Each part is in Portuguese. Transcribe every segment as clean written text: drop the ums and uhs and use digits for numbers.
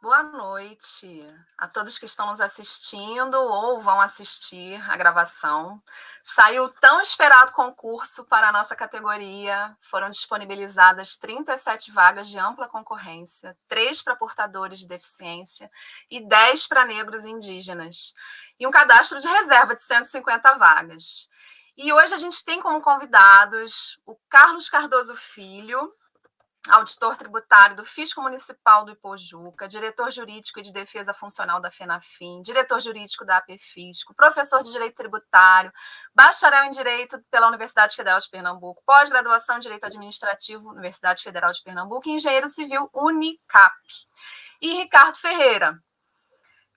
Boa noite a todos que estão nos assistindo ou vão assistir a gravação. Saiu o tão esperado concurso para a nossa categoria. Foram disponibilizadas 37 vagas de ampla concorrência, 3 para portadores de deficiência e 10 para negros e indígenas. E um cadastro de reserva de 150 vagas. E hoje a gente tem como convidados o Carlos Cardoso Filho, auditor tributário do Fisco Municipal do Ipojuca, diretor jurídico e de defesa funcional da FENAFIM, diretor jurídico da APFisco, professor de direito tributário, bacharel em direito pela Universidade Federal de Pernambuco, pós-graduação em direito administrativo, Universidade Federal de Pernambuco, e engenheiro civil Unicap. E Ricardo Ferreira,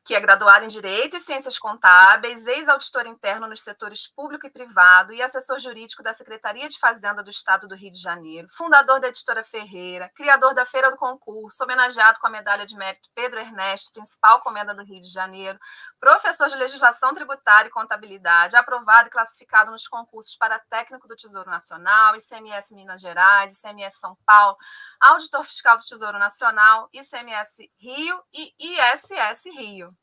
que é graduado em Direito e Ciências Contábeis, ex-auditor interno nos setores público e privado e assessor jurídico da Secretaria de Fazenda do Estado do Rio de Janeiro, fundador da Editora Ferreira, criador da Feira do Concurso, homenageado com a Medalha de Mérito Pedro Ernesto, principal comenda do Rio de Janeiro, professor de Legislação Tributária e Contabilidade, aprovado e classificado nos concursos para técnico do Tesouro Nacional, ICMS Minas Gerais, ICMS São Paulo, auditor fiscal do Tesouro Nacional, ICMS Rio e ISS Rio.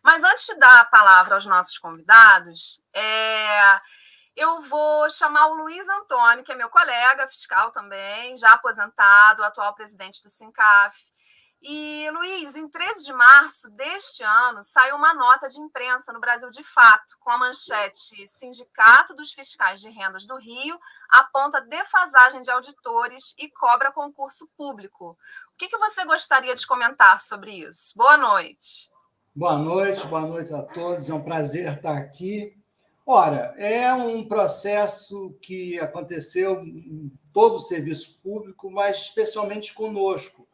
Mas antes de dar a palavra aos nossos convidados, eu vou chamar o Luiz Antônio, que é meu colega fiscal também, já aposentado, atual presidente do SINCAF. E, Luiz, em 13 de março deste ano, saiu uma nota de imprensa no Brasil de Fato, com a manchete Sindicato dos Fiscais de Rendas do Rio aponta defasagem de auditores e cobra concurso público. O que você gostaria de comentar sobre isso? Boa noite. Boa noite a todos. É um prazer estar aqui. Ora, é um processo que aconteceu em todo o serviço público, mas especialmente conosco.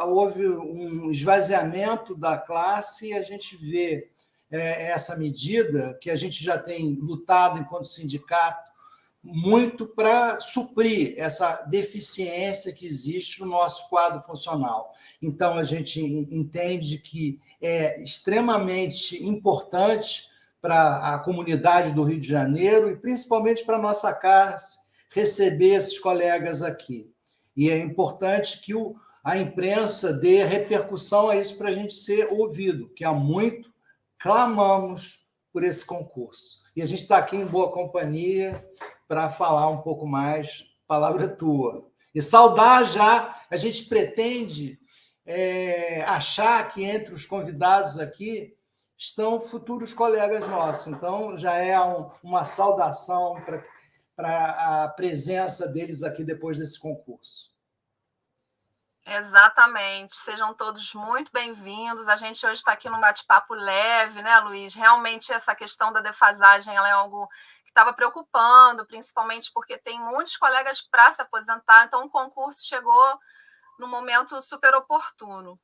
Houve um esvaziamento da classe e a gente vê essa medida que a gente já tem lutado enquanto sindicato muito para suprir essa deficiência que existe no nosso quadro funcional. Então, a gente entende que é extremamente importante para a comunidade do Rio de Janeiro e principalmente para a nossa classe receber esses colegas aqui. E é importante que a imprensa dê repercussão a isso para a gente ser ouvido, que há muito clamamos por esse concurso. E a gente está aqui em boa companhia para falar um pouco mais, palavra tua. E saudar já, a gente pretende achar que entre os convidados aqui estão futuros colegas nossos. Então, já é uma saudação para a presença deles aqui depois desse concurso. Exatamente. Sejam todos muito bem-vindos. A gente hoje está aqui num bate-papo leve, né, Luiz? Realmente, essa questão da defasagem ela é algo que estava preocupando, principalmente porque tem muitos colegas para se aposentar, então o concurso chegou num momento super oportuno.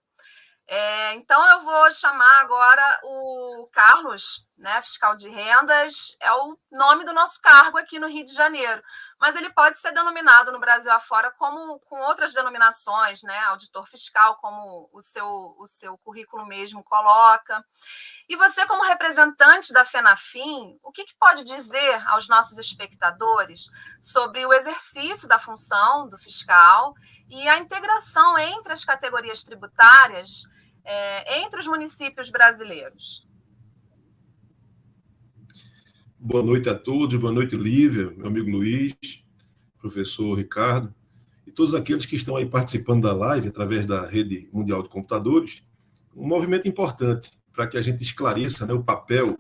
Então, eu vou chamar agora o Carlos, né, fiscal de rendas, é o nome do nosso cargo aqui no Rio de Janeiro, mas ele pode ser denominado no Brasil afora com outras denominações, né, auditor fiscal, como o seu currículo mesmo coloca. E você, como representante da FENAFIM, o que pode dizer aos nossos espectadores sobre o exercício da função do fiscal e a integração entre as categorias tributárias entre os municípios brasileiros? Boa noite a todos, boa noite, Lívia, meu amigo Luiz, professor Ricardo, e todos aqueles que estão aí participando da live através da Rede Mundial de Computadores. Um movimento importante para que a gente esclareça, né, o papel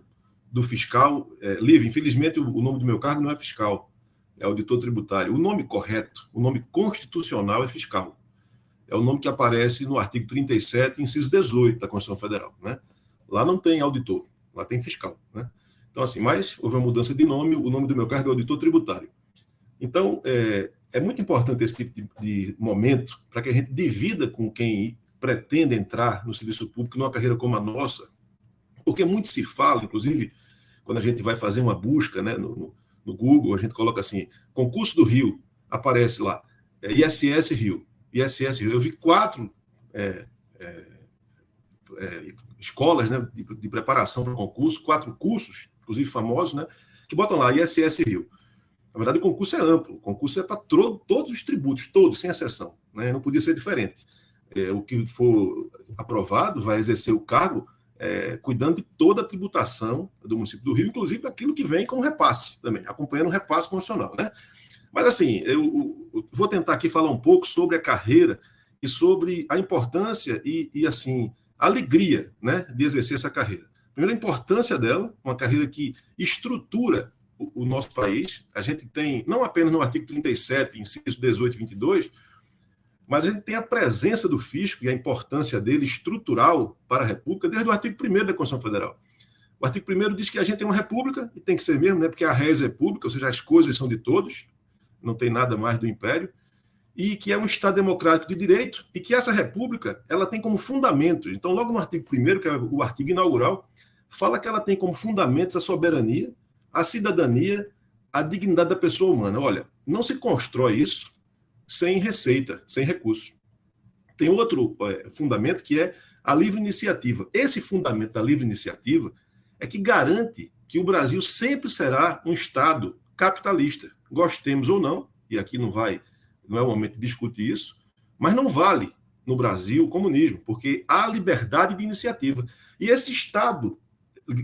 do fiscal. Lívia, infelizmente, o nome do meu cargo não é fiscal, é auditor tributário. O nome correto, o nome constitucional é fiscal. É o nome que aparece no artigo 37, inciso 18 da Constituição Federal, né? Lá não tem auditor, lá tem fiscal, né? Então, assim, mas houve uma mudança de nome, o nome do meu cargo é auditor tributário. Então, é muito importante esse tipo de momento para que a gente divida com quem pretende entrar no serviço público numa carreira como a nossa, porque muito se fala, inclusive, quando a gente vai fazer uma busca, né, no Google, a gente coloca assim, concurso do Rio, aparece lá, ISS Rio. ISS Rio. Eu vi 4 escolas, né, de preparação para o concurso, 4 cursos, inclusive famosos, né, que botam lá ISS Rio. Na verdade, o concurso é amplo, o concurso é para todos os tributos, todos, sem exceção, né, não podia ser diferente. o que for aprovado vai exercer o cargo cuidando de toda a tributação do município do Rio, inclusive daquilo que vem como repasse também, acompanhando o repasse constitucional, né? Mas, assim, eu vou tentar aqui falar um pouco sobre a carreira e sobre a importância e assim, a alegria, né, de exercer essa carreira. Primeiro, a importância dela, uma carreira que estrutura o nosso país. A gente tem, não apenas no artigo 37, inciso 18 e 22, mas a gente tem a presença do fisco e a importância dele estrutural para a República desde o artigo 1º da Constituição Federal. O artigo 1º diz que a gente tem uma república, e tem que ser mesmo, né, porque a res é pública, ou seja, as coisas são de todos, não tem nada mais do império, e que é um Estado democrático de direito, e que essa república ela tem como fundamentos. Então, logo no artigo 1º, que é o artigo inaugural, fala que ela tem como fundamentos a soberania, a cidadania, a dignidade da pessoa humana. Olha, não se constrói isso sem receita, sem recurso. Tem outro fundamento que é a livre iniciativa. Esse fundamento da livre iniciativa é que garante que o Brasil sempre será um Estado capitalista, gostemos ou não, e aqui não é o momento de discutir isso, mas não vale no Brasil o comunismo, porque há liberdade de iniciativa. E esse Estado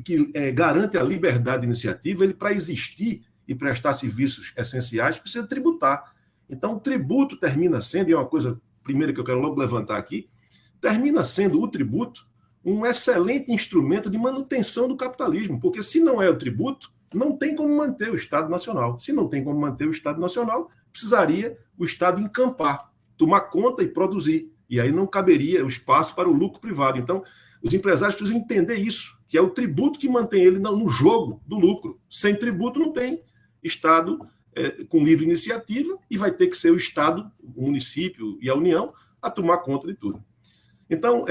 que garante a liberdade de iniciativa, ele, para existir e prestar serviços essenciais, precisa tributar. Então, o tributo termina sendo, e é uma coisa primeira que eu quero logo levantar aqui, termina sendo o tributo um excelente instrumento de manutenção do capitalismo, porque se não é o tributo, não tem como manter o Estado Nacional. Se não tem como manter o Estado Nacional, precisaria o Estado encampar, tomar conta e produzir. E aí não caberia o espaço para o lucro privado. Então, os empresários precisam entender isso, que é o tributo que mantém ele no jogo do lucro. Sem tributo não tem Estado com livre iniciativa e vai ter que ser o Estado, o município e a União a tomar conta de tudo. Então,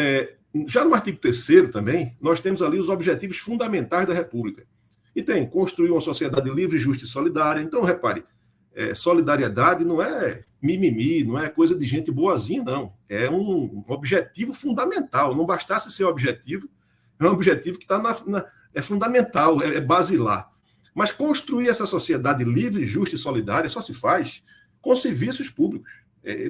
já no artigo 3º também, nós temos ali os objetivos fundamentais da República. E tem construir uma sociedade livre, justa e solidária. Então, repare, solidariedade não é mimimi, não é coisa de gente boazinha, não. É um objetivo fundamental. Não bastasse ser objetivo, é um objetivo que é fundamental, é basilar. Mas construir essa sociedade livre, justa e solidária só se faz com serviços públicos.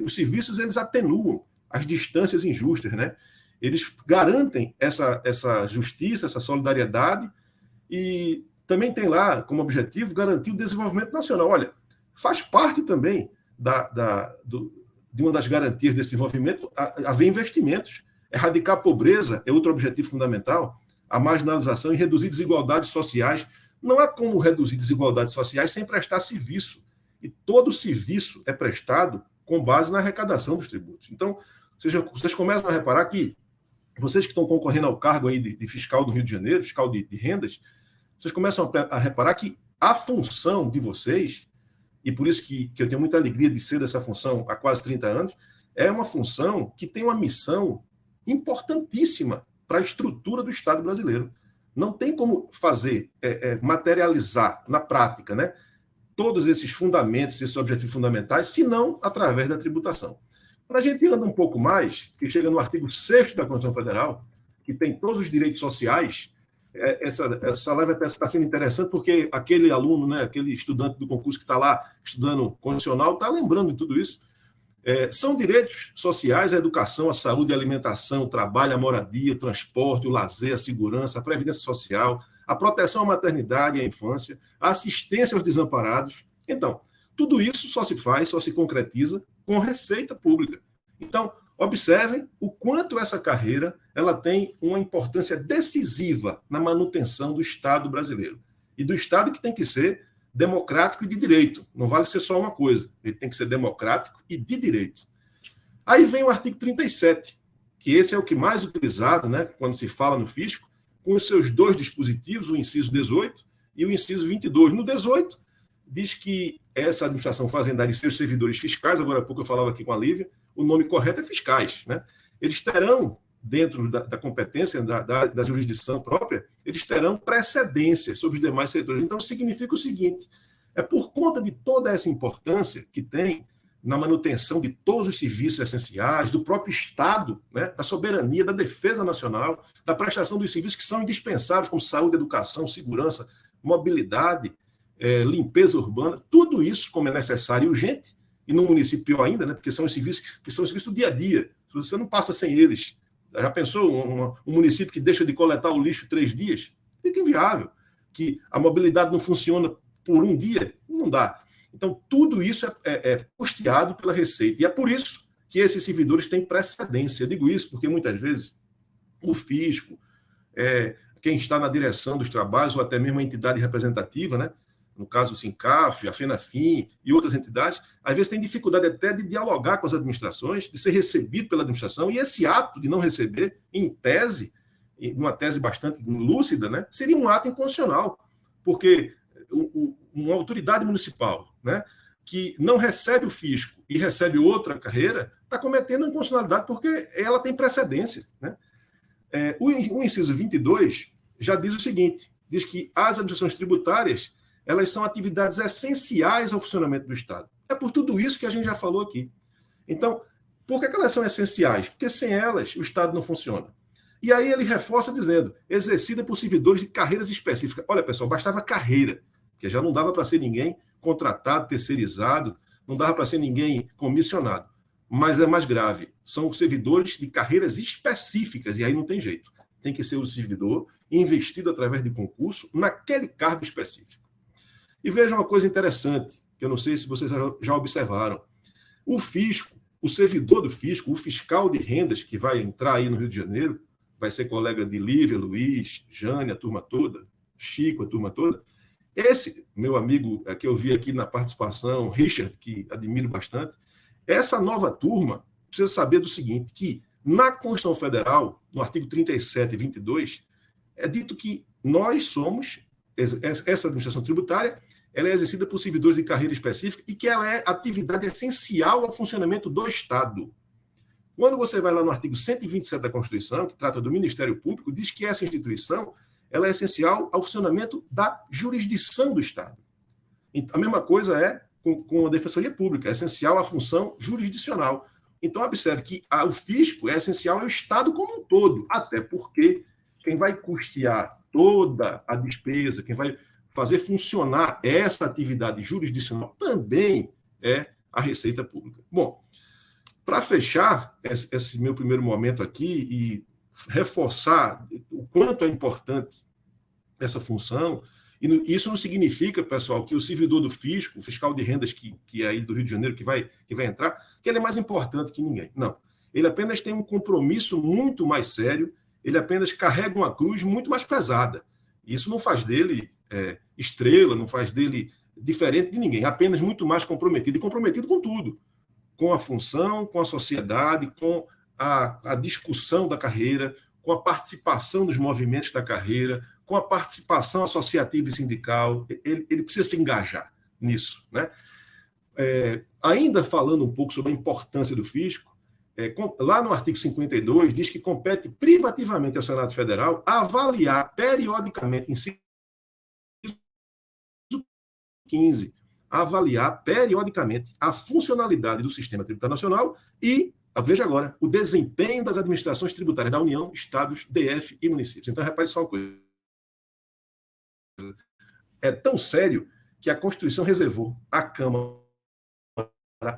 Os serviços, eles atenuam as distâncias injustas, né? Eles garantem essa justiça, essa solidariedade, e também tem lá como objetivo garantir o desenvolvimento nacional. Olha, faz parte também de uma das garantias desse desenvolvimento haver investimentos. Erradicar a pobreza é outro objetivo fundamental, a marginalização e reduzir desigualdades sociais. Não há como reduzir desigualdades sociais sem prestar serviço. E todo serviço é prestado com base na arrecadação dos tributos. Então, vocês começam a reparar que vocês que estão concorrendo ao cargo aí de fiscal do Rio de Janeiro, fiscal de rendas, vocês começam a reparar que a função de vocês, e por isso que eu tenho muita alegria de ser dessa função há quase 30 anos, é uma função que tem uma missão importantíssima para a estrutura do Estado brasileiro. Não tem como fazer, materializar na prática, né, todos esses fundamentos, esses objetivos fundamentais, senão através da tributação. Quando a gente anda um pouco mais, que chega no artigo 6º da Constituição Federal, que tem todos os direitos sociais, essa live está sendo interessante porque aquele aluno, né, aquele estudante do concurso que está lá estudando condicional, está lembrando de tudo isso. São direitos sociais a educação, a saúde, a alimentação, o trabalho, a moradia, o transporte, o lazer, a segurança, a previdência social, a proteção à maternidade e à infância, a assistência aos desamparados. Então, tudo isso só se faz, só se concretiza com receita pública. Então, observem o quanto essa carreira ela tem uma importância decisiva na manutenção do Estado brasileiro. E do Estado que tem que ser democrático e de direito. Não vale ser só uma coisa. Ele tem que ser democrático e de direito. Aí vem o artigo 37, que esse é o que mais utilizado, né, quando se fala no fisco, com os seus dois dispositivos, o inciso 18 e o inciso 22. No 18, diz que essa administração fazendária e seus servidores fiscais, agora há pouco eu falava aqui com a Lívia, o nome correto é fiscais, né? Eles terão, dentro da competência da jurisdição própria, eles terão precedência sobre os demais setores. Então, significa o seguinte, é por conta de toda essa importância que tem na manutenção de todos os serviços essenciais, do próprio Estado, né, da soberania, da defesa nacional, da prestação dos serviços que são indispensáveis, como saúde, educação, segurança, mobilidade, limpeza urbana, tudo isso, como é necessário e urgente, e no município pior ainda, né, porque são os serviços que são os serviços do dia a dia, Você não passa sem eles. Já pensou um município que deixa de coletar o lixo 3 dias? Fica inviável. Que a mobilidade não funciona por um dia? Não dá. Então, tudo isso é custeado pela Receita. E é por isso que esses servidores têm precedência. Eu digo isso porque, muitas vezes, o fisco, quem está na direção dos trabalhos, ou até mesmo a entidade representativa, né? No caso o SINCAF, a FENAFIM e outras entidades, às vezes tem dificuldade até de dialogar com as administrações, de ser recebido pela administração, e esse ato de não receber, em tese, uma tese bastante lúcida, né, seria um ato inconstitucional, porque uma autoridade municipal, né, que não recebe o fisco e recebe outra carreira, está cometendo inconstitucionalidade porque ela tem precedência. Né? O inciso 22 já diz o seguinte, diz que as administrações tributárias elas são atividades essenciais ao funcionamento do Estado. É por tudo isso que a gente já falou aqui. Então, por que elas são essenciais? Porque sem elas o Estado não funciona. E aí ele reforça dizendo, exercida por servidores de carreiras específicas. Olha, pessoal, bastava carreira, que já não dava para ser ninguém contratado, terceirizado, não dava para ser ninguém comissionado. Mas é mais grave, são servidores de carreiras específicas, e aí não tem jeito. Tem que ser o servidor investido através de concurso naquele cargo específico. E veja uma coisa interessante, que eu não sei se vocês já observaram. O fisco, o servidor do fisco, o fiscal de rendas que vai entrar aí no Rio de Janeiro, vai ser colega de Lívia, Luiz, Jane, a turma toda, Chico, a turma toda. Esse, meu amigo, que eu vi aqui na participação, Richard, que admiro bastante, essa nova turma precisa saber do seguinte, que na Constituição Federal, no artigo 37 e 22, é dito que nós somos, essa administração tributária, ela é exercida por servidores de carreira específica e que ela é atividade essencial ao funcionamento do Estado. Quando você vai lá no artigo 127 da Constituição, que trata do Ministério Público, diz que essa instituição ela é essencial ao funcionamento da jurisdição do Estado. A mesma coisa é com a Defensoria Pública, é essencial à função jurisdicional. Então, observe que o fisco é essencial ao Estado como um todo, até porque quem vai custear toda a despesa, quem vai fazer funcionar essa atividade jurisdicional também é a Receita Pública. Bom, para fechar esse meu primeiro momento aqui e reforçar o quanto é importante essa função, e isso não significa, pessoal, que o servidor do fisco, o fiscal de rendas que é aí do Rio de Janeiro, que vai entrar, que ele é mais importante que ninguém. Não. Ele apenas tem um compromisso muito mais sério, ele apenas carrega uma cruz muito mais pesada. Isso não faz dele estrela, não faz dele diferente de ninguém, apenas muito mais comprometido, e comprometido com tudo, com a função, com a sociedade, com a discussão da carreira, com a participação nos movimentos da carreira, com a participação associativa e sindical. Ele precisa se engajar nisso. Né? Ainda falando um pouco sobre a importância do fisco, lá no artigo 52 diz que compete privativamente ao Senado Federal avaliar periodicamente, inciso 15, avaliar periodicamente a funcionalidade do sistema tributário nacional e, veja agora, o desempenho das administrações tributárias da União, Estados, DF e municípios. Então, repare só uma coisa. É tão sério que a Constituição reservou à Câmara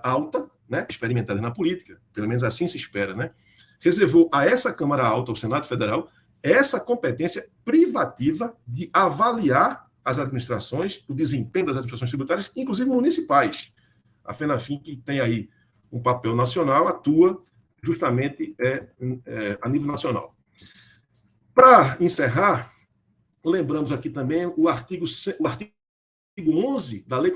Alta, né, experimentada na política, pelo menos assim se espera, né, reservou a essa Câmara Alta, ao Senado Federal, essa competência privativa de avaliar as administrações, o desempenho das administrações tributárias, inclusive municipais. A FENAFIM, que tem aí um papel nacional, atua justamente a nível nacional. Para encerrar, lembramos aqui também o artigo 11 da Lei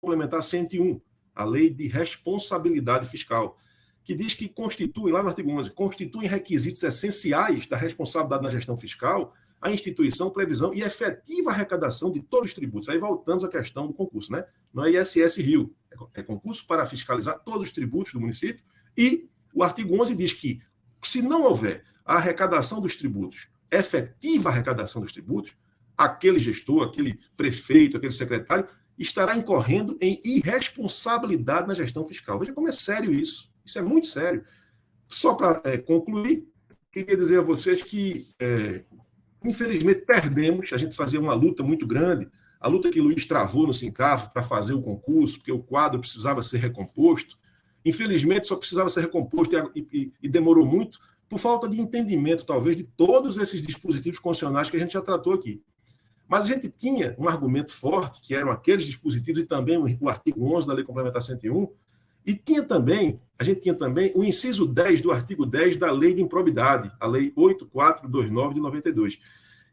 Complementar 101, a Lei de Responsabilidade Fiscal, que diz que constitui, lá no artigo 11, constituem requisitos essenciais da responsabilidade na gestão fiscal a instituição, previsão e efetiva arrecadação de todos os tributos. Aí voltamos à questão do concurso, né? Não é ISS Rio, é concurso para fiscalizar todos os tributos do município, e o artigo 11 diz que, se não houver a arrecadação dos tributos, efetiva arrecadação dos tributos, aquele gestor, aquele prefeito, aquele secretário, estará incorrendo em irresponsabilidade na gestão fiscal. Veja como é sério isso. Isso é muito sério. Só para concluir, queria dizer a vocês que, infelizmente, perdemos. A gente fazia uma luta muito grande, a luta que Luiz travou no SINCAF para fazer o concurso, porque o quadro precisava ser recomposto, Infelizmente, só precisava ser recomposto e demorou muito por falta de entendimento, talvez, de todos esses dispositivos constitucionais que a gente já tratou aqui. Mas a gente tinha um argumento forte, que eram aqueles dispositivos, e também o artigo 11 da Lei Complementar 101, e a gente tinha também o inciso 10 do artigo 10 da Lei de Improbidade, a Lei 8429 de 92,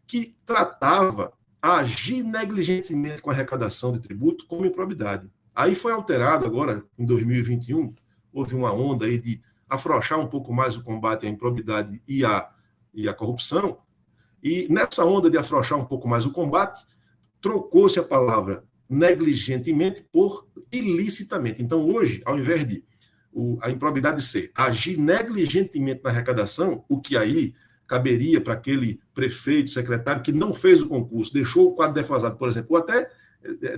que tratava a agir negligentemente com a arrecadação de tributo como improbidade. Aí foi alterado agora, em 2021, houve uma onda aí de afrouxar um pouco mais o combate à improbidade e à corrupção, e nessa onda de afrouxar um pouco mais o combate, trocou-se a palavra negligentemente por ilicitamente. Então, hoje, ao invés de a improbidade ser agir negligentemente na arrecadação, o que aí caberia para aquele prefeito, secretário que não fez o concurso, deixou o quadro defasado, por exemplo, ou até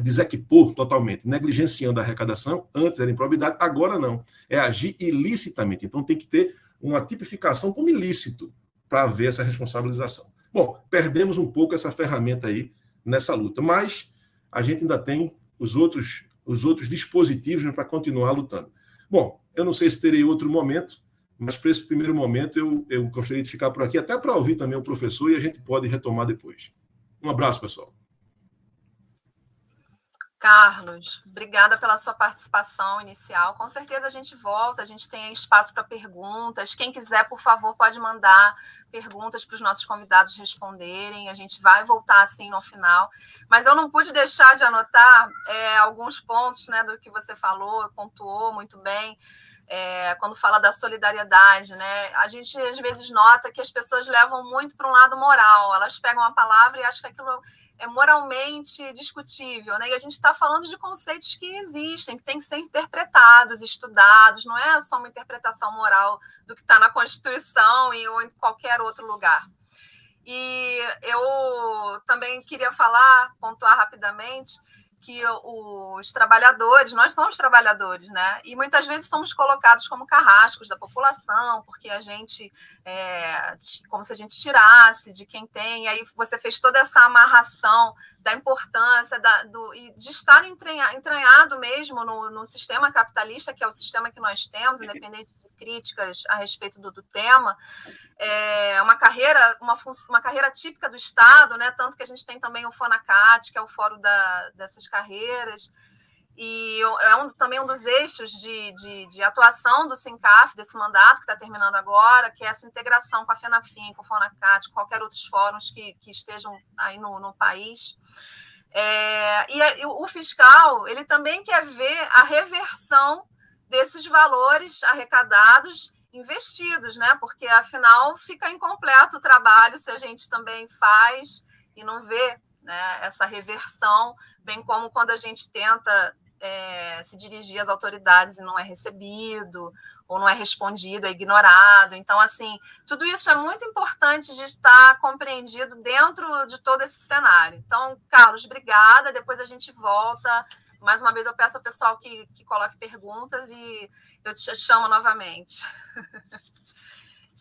desequipou totalmente, negligenciando a arrecadação, antes era improbidade, agora não, é agir ilicitamente. Então, tem que ter uma tipificação como ilícito para haver essa responsabilização. Bom, perdemos um pouco essa ferramenta aí nessa luta, mas a gente ainda tem os outros dispositivos, né, para continuar lutando. Bom, eu não sei se terei outro momento, mas para esse primeiro momento eu gostaria de ficar por aqui, até para ouvir também o professor, e a gente pode retomar depois. Um abraço, pessoal. Carlos, obrigada pela sua participação inicial. Com certeza a gente volta, a gente tem espaço para perguntas. Quem quiser, por favor, pode mandar perguntas para os nossos convidados responderem. A gente vai voltar assim no final. Mas eu não pude deixar de anotar alguns pontos, né, do que você falou, pontuou muito bem. Quando fala da solidariedade, né? A gente às vezes nota que as pessoas levam muito para um lado moral. Elas pegam a palavra e acham que aquilo é moralmente discutível, né? E a gente está falando de conceitos que existem, que têm que ser interpretados, estudados, não é só uma interpretação moral do que está na Constituição ou em qualquer outro lugar. E eu também queria pontuar rapidamente, que os trabalhadores, nós somos trabalhadores, né? E muitas vezes somos colocados como carrascos da população, porque a gente, como se a gente tirasse de quem tem, e aí você fez toda essa amarração da importância de estar entranhado mesmo no sistema capitalista, que é o sistema que nós temos, independente de críticas a respeito do tema. Uma carreira típica do Estado, né? Tanto que a gente tem também o FONACAT, que é o fórum dessas carreiras, e também um dos eixos de atuação do SINCAF, desse mandato que está terminando agora, que é essa integração com a FENAFIM, com o FONACAT, com qualquer outros fóruns que estejam aí no país. E o fiscal, ele também quer ver a reversão desses valores arrecadados investidos, né? Porque, afinal, fica incompleto o trabalho se a gente também faz e não vê, né, essa reversão, bem como quando a gente tenta se dirigir às autoridades e não é recebido, ou não é respondido, é ignorado. Então, assim, tudo isso é muito importante de estar compreendido dentro de todo esse cenário. Então, Carlos, obrigada, depois a gente volta. Mais uma vez, eu peço ao pessoal que coloque perguntas e eu te chamo novamente.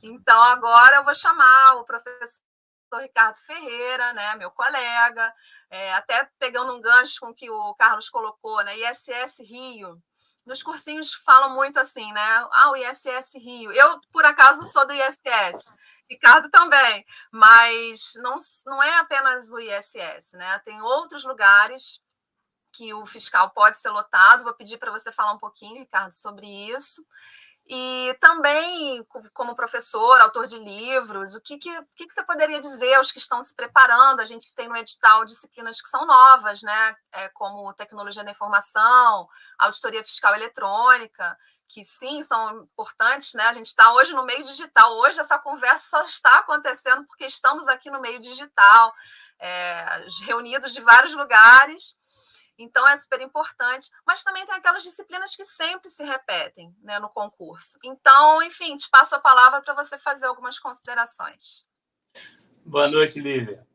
Então, agora eu vou chamar o professor Ricardo Ferreira, né, meu colega, até pegando um gancho com o que o Carlos colocou, né, ISS Rio. Nos cursinhos falam muito assim, né? O ISS Rio. Eu, por acaso, sou do ISS. Ricardo também. Mas não é apenas o ISS, né? Tem outros lugares que o fiscal pode ser lotado. Vou pedir para você falar um pouquinho, Ricardo, sobre isso. E também, como professor, autor de livros, o que você poderia dizer aos que estão se preparando? A gente tem no edital disciplinas que são novas, né? Como tecnologia da informação, auditoria fiscal eletrônica, que sim, são importantes, né? A gente está hoje no meio digital. Hoje essa conversa só está acontecendo porque estamos aqui no meio digital, reunidos de vários lugares. Então, é super importante, mas também tem aquelas disciplinas que sempre se repetem, né, no concurso. Então, enfim, te passo a palavra para você fazer algumas considerações. Boa noite, Lívia.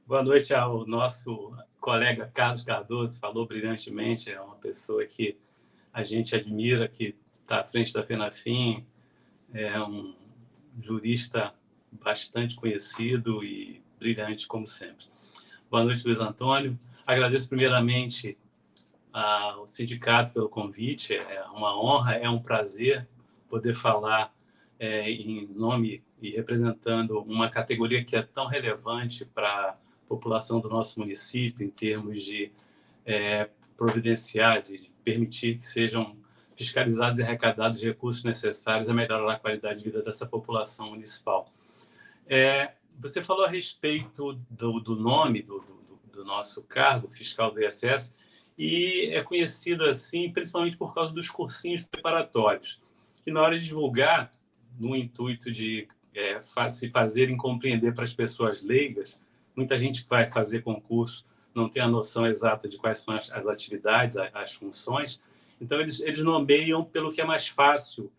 Boa noite ao nosso colega Carlos Cardoso, falou brilhantemente, é uma pessoa que a gente admira, que está à frente da FENAFIM, é um jurista bastante conhecido e brilhante, como sempre. Boa noite, Luiz Antônio. Agradeço primeiramente ao sindicato pelo convite. É uma honra, é um prazer poder falar em nome e representando uma categoria que é tão relevante para a população do nosso município, em termos de providenciar, de permitir que sejam fiscalizados e arrecadados os recursos necessários a melhorar a qualidade de vida dessa população municipal. Você falou a respeito do nome do nosso cargo, fiscal do ISS, e é conhecido assim principalmente por causa dos cursinhos preparatórios, que na hora de divulgar, no intuito de se fazerem compreender para as pessoas leigas, muita gente que vai fazer concurso não tem a noção exata de quais são as atividades, as funções, então eles nomeiam pelo que é mais fácil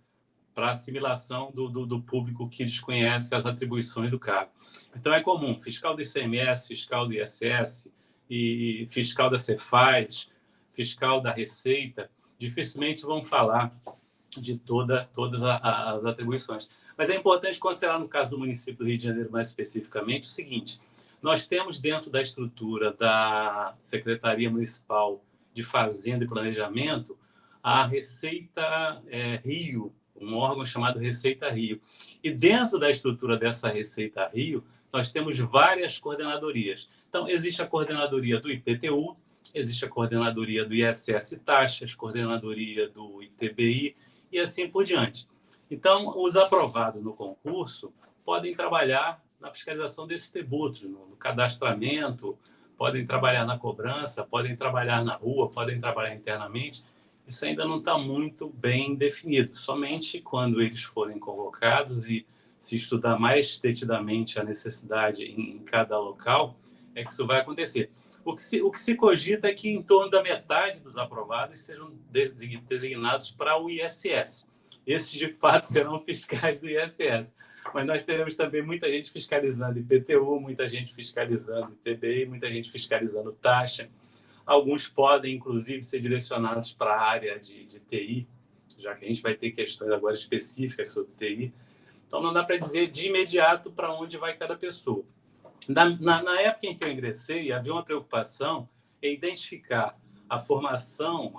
para a assimilação do público que desconhece as atribuições do cargo. Então, é comum fiscal do ICMS, fiscal do ISS, e fiscal da Cefaz, fiscal da Receita, dificilmente vão falar de todas as atribuições. Mas é importante considerar, no caso do município do Rio de Janeiro, mais especificamente, o seguinte: nós temos dentro da estrutura da Secretaria Municipal de Fazenda e Planejamento a Receita Rio, um órgão chamado Receita Rio. E dentro da estrutura dessa Receita Rio, nós temos várias coordenadorias. Então, existe a coordenadoria do IPTU, existe a coordenadoria do ISS Taxas, coordenadoria do ITBI e assim por diante. Então, os aprovados no concurso podem trabalhar na fiscalização desses tributos, no cadastramento, podem trabalhar na cobrança, podem trabalhar na rua, podem trabalhar internamente. Isso ainda não está muito bem definido. Somente quando eles forem convocados e se estudar mais detidamente a necessidade em cada local, é que isso vai acontecer. O que se cogita é que em torno da metade dos aprovados sejam designados para o ISS. Esses, de fato, serão fiscais do ISS. Mas nós teremos também muita gente fiscalizando IPTU, muita gente fiscalizando ITBI, muita gente fiscalizando taxa. Alguns podem, inclusive, ser direcionados para a área de TI, já que a gente vai ter questões agora específicas sobre TI. Então, não dá para dizer de imediato para onde vai cada pessoa. Na época em que eu ingressei, havia uma preocupação em identificar a formação,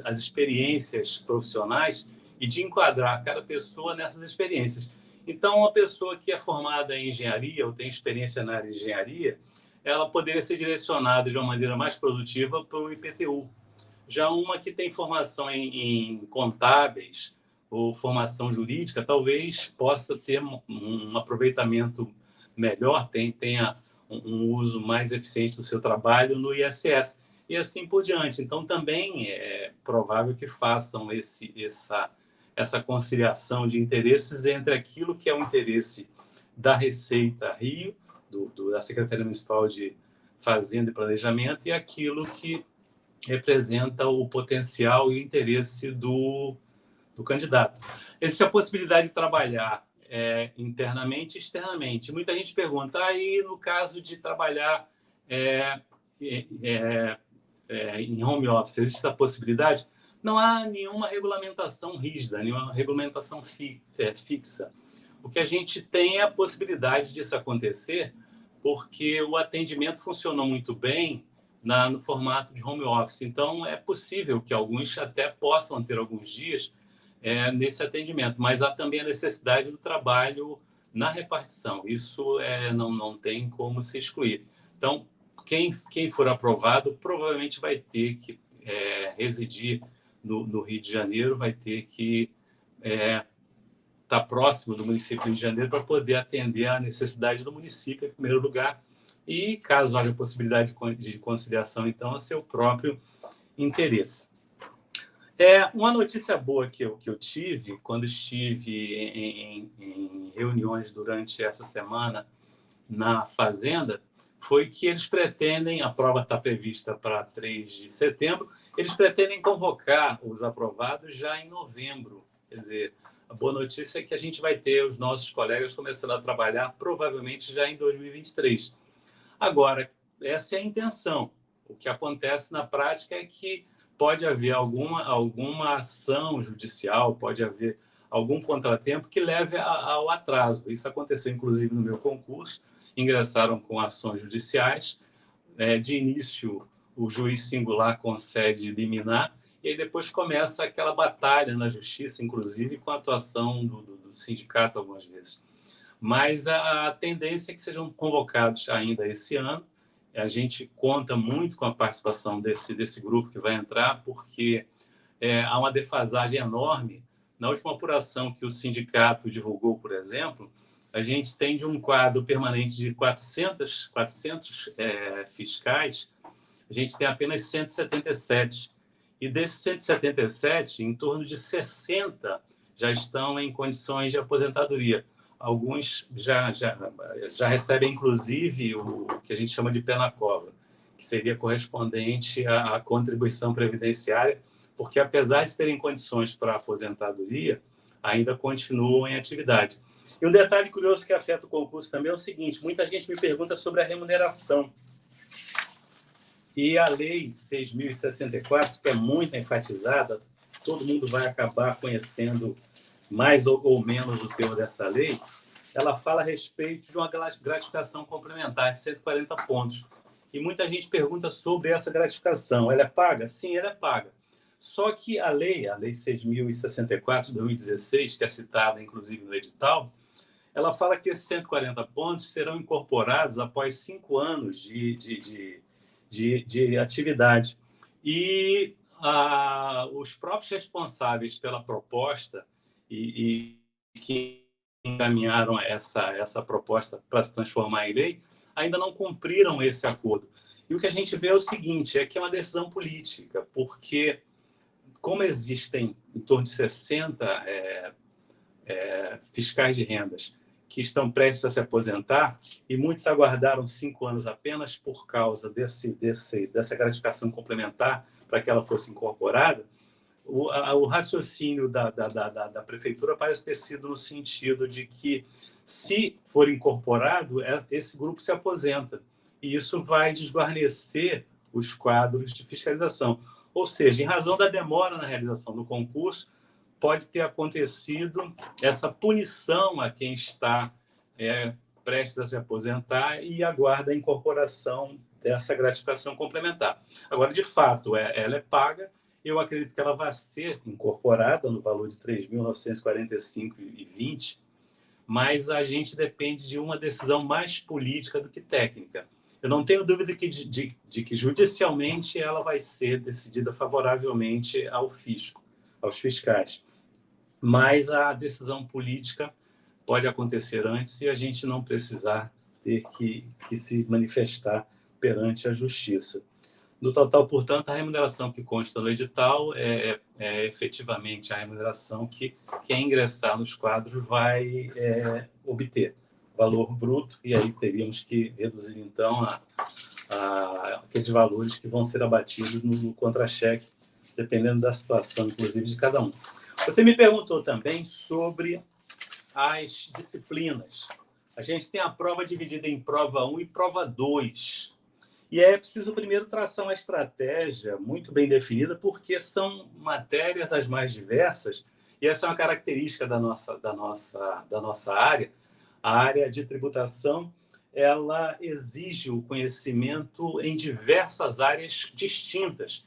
as experiências profissionais e de enquadrar cada pessoa nessas experiências. Então, uma pessoa que é formada em engenharia ou tem experiência na área de engenharia, ela poderia ser direcionada de uma maneira mais produtiva para o IPTU. Já uma que tem formação em contábeis ou formação jurídica, talvez possa ter um aproveitamento melhor, tenha um uso mais eficiente do seu trabalho no ISS, e assim por diante. Então, também é provável que façam essa conciliação de interesses entre aquilo que é o interesse da Receita Rio, da Secretaria Municipal de Fazenda e Planejamento, e aquilo que representa o potencial e o interesse do candidato. Existe a possibilidade de trabalhar internamente e externamente. Muita gente pergunta, aí no caso de trabalhar em home office, existe essa possibilidade? Não há nenhuma regulamentação rígida, nenhuma regulamentação fixa. O que a gente tem é a possibilidade disso acontecer porque o atendimento funcionou muito bem no formato de home office. Então, é possível que alguns até possam ter alguns dias nesse atendimento, mas há também a necessidade do trabalho na repartição. Isso não tem como se excluir. Então, quem for aprovado provavelmente vai ter que residir no Rio de Janeiro, vai ter que estar próximo do município do Rio de Janeiro para poder atender à necessidade do município, em primeiro lugar, e, caso haja possibilidade de conciliação, então, a seu próprio interesse. Uma notícia boa que eu tive quando estive em reuniões durante essa semana na Fazenda foi que eles pretendem, a prova está prevista para 3 de setembro, eles pretendem convocar os aprovados já em novembro. Quer dizer, a boa notícia é que a gente vai ter os nossos colegas começando a trabalhar provavelmente já em 2023. Agora, essa é a intenção. O que acontece na prática é que pode haver alguma ação judicial, pode haver algum contratempo que leve ao atraso. Isso aconteceu, inclusive, no meu concurso. Ingressaram com ações judiciais. De início, o juiz singular concede liminar, e aí depois começa aquela batalha na justiça, inclusive com a atuação do sindicato algumas vezes. Mas a tendência é que sejam convocados ainda esse ano. A gente conta muito com a participação desse grupo que vai entrar, porque há uma defasagem enorme. Na última apuração que o sindicato divulgou, por exemplo, a gente tem de um quadro permanente de 400 fiscais, a gente tem apenas 177. E desses 177, em torno de 60 já estão em condições de aposentadoria. Alguns já recebem, inclusive, o que a gente chama de pé na cova, que seria correspondente à contribuição previdenciária, porque, apesar de terem condições para aposentadoria, ainda continuam em atividade. E um detalhe curioso que afeta o concurso também é o seguinte: muita gente me pergunta sobre a remuneração. E a Lei 6.064, que é muito enfatizada, todo mundo vai acabar conhecendo mais ou menos o teor dessa lei, ela fala a respeito de uma gratificação complementar de 140 pontos. E muita gente pergunta sobre essa gratificação. Ela é paga? Sim, ela é paga. Só que a Lei 6.064 de 2016, que é citada inclusive no edital, ela fala que esses 140 pontos serão incorporados após 5 anos de atividade. E os próprios responsáveis pela proposta e que encaminharam essa proposta para se transformar em lei ainda não cumpriram esse acordo. E o que a gente vê é o seguinte, é que é uma decisão política, porque como existem em torno de 60 fiscais de rendas que estão prestes a se aposentar, e muitos aguardaram 5 anos apenas por causa dessa gratificação complementar para que ela fosse incorporada, o raciocínio da prefeitura parece ter sido no sentido de que, se for incorporado, esse grupo se aposenta, e isso vai desguarnecer os quadros de fiscalização. Ou seja, em razão da demora na realização do concurso, pode ter acontecido essa punição a quem está prestes a se aposentar e aguarda a incorporação dessa gratificação complementar. Agora, de fato, ela é paga. Eu acredito que ela vai ser incorporada no valor de R$ 3.945,20, mas a gente depende de uma decisão mais política do que técnica. Eu não tenho dúvida de que judicialmente ela vai ser decidida favoravelmente ao fisco, aos fiscais. Mas a decisão política pode acontecer antes e a gente não precisar ter que se manifestar perante a justiça. No total, portanto, a remuneração que consta no edital é efetivamente a remuneração que quem ingressar nos quadros vai obter, valor bruto, e aí teríamos que reduzir, então, aqueles valores que vão ser abatidos no contra-cheque, dependendo da situação, inclusive, de cada um. Você me perguntou também sobre as disciplinas. A gente tem a prova dividida em prova 1 e prova 2. E é preciso, primeiro, traçar uma estratégia muito bem definida, porque são matérias as mais diversas, e essa é uma característica da nossa área. A área de tributação, ela exige o conhecimento em diversas áreas distintas,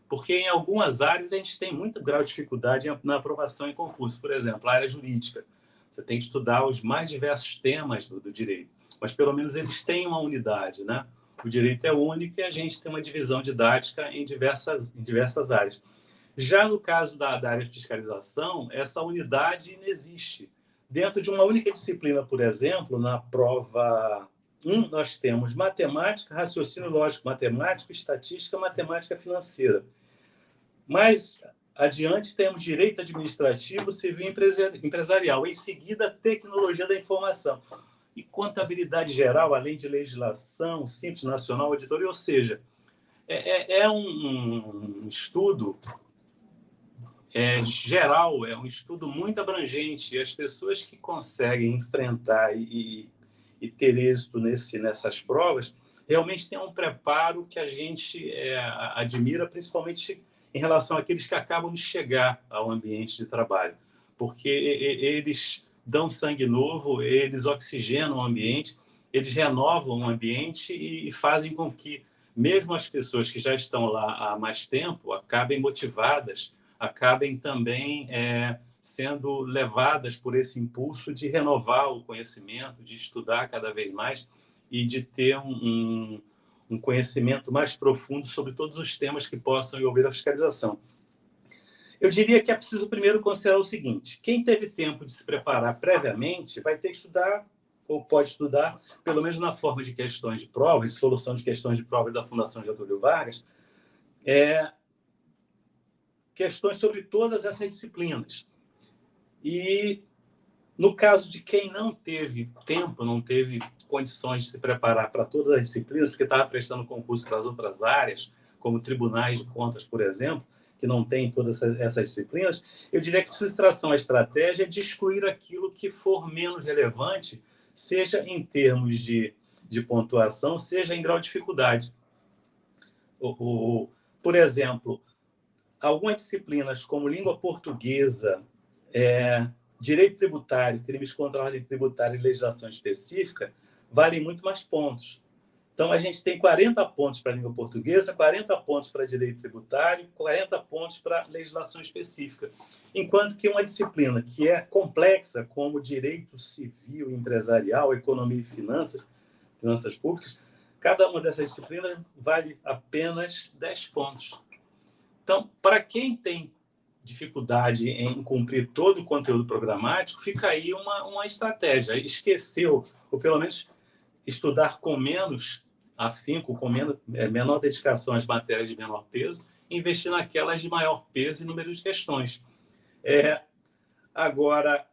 porque em algumas áreas a gente tem muito grau de dificuldade na aprovação em concurso. Por exemplo, a área jurídica. Você tem que estudar os mais diversos temas do direito, mas pelo menos eles têm uma unidade, né? O direito é único e a gente tem uma divisão didática em diversas áreas. Já no caso da área de fiscalização, essa unidade não existe. Dentro de uma única disciplina, por exemplo, na prova 1, nós temos matemática, raciocínio lógico matemático, estatística, matemática financeira. Mais adiante, temos direito administrativo, civil e empresarial. Em seguida, tecnologia da informação. E contabilidade geral, além de legislação, simples nacional, auditoria, ou seja, é um estudo geral, é um estudo muito abrangente, e as pessoas que conseguem enfrentar e ter êxito nessas provas realmente têm um preparo que a gente admira, principalmente em relação àqueles que acabam de chegar ao ambiente de trabalho, porque eles dão sangue novo, eles oxigenam o ambiente, eles renovam o ambiente e fazem com que, mesmo as pessoas que já estão lá há mais tempo acabem motivadas, acabem também sendo levadas por esse impulso de renovar o conhecimento, de estudar cada vez mais e de ter um conhecimento mais profundo sobre todos os temas que possam envolver a fiscalização. Eu diria que é preciso primeiro considerar o seguinte: quem teve tempo de se preparar previamente vai ter que estudar, ou pode estudar, pelo menos na forma de questões de prova, de solução de questões de prova da Fundação Getúlio Vargas, questões sobre todas essas disciplinas. E, no caso de quem não teve tempo, não teve condições de se preparar para todas as disciplinas, porque estava prestando concurso para as outras áreas, como tribunais de contas, por exemplo, que não tem todas essas disciplinas, eu diria que precisa traçar uma estratégia de excluir aquilo que for menos relevante, seja em termos de pontuação, seja em grau de dificuldade. Por exemplo, algumas disciplinas como língua portuguesa, direito tributário, crimes contra a ordem tributária e legislação específica, valem muito mais pontos. Então, a gente tem 40 pontos para a língua portuguesa, 40 pontos para direito tributário, 40 pontos para legislação específica. Enquanto que uma disciplina que é complexa, como direito civil e empresarial, economia e finanças públicas, cada uma dessas disciplinas vale apenas 10 pontos. Então, para quem tem dificuldade em cumprir todo o conteúdo programático, fica aí uma estratégia. Esqueceu, ou pelo menos estudar com menos afinco, com menor dedicação às matérias de menor peso, investir naquelas de maior peso e número de questões. Agora,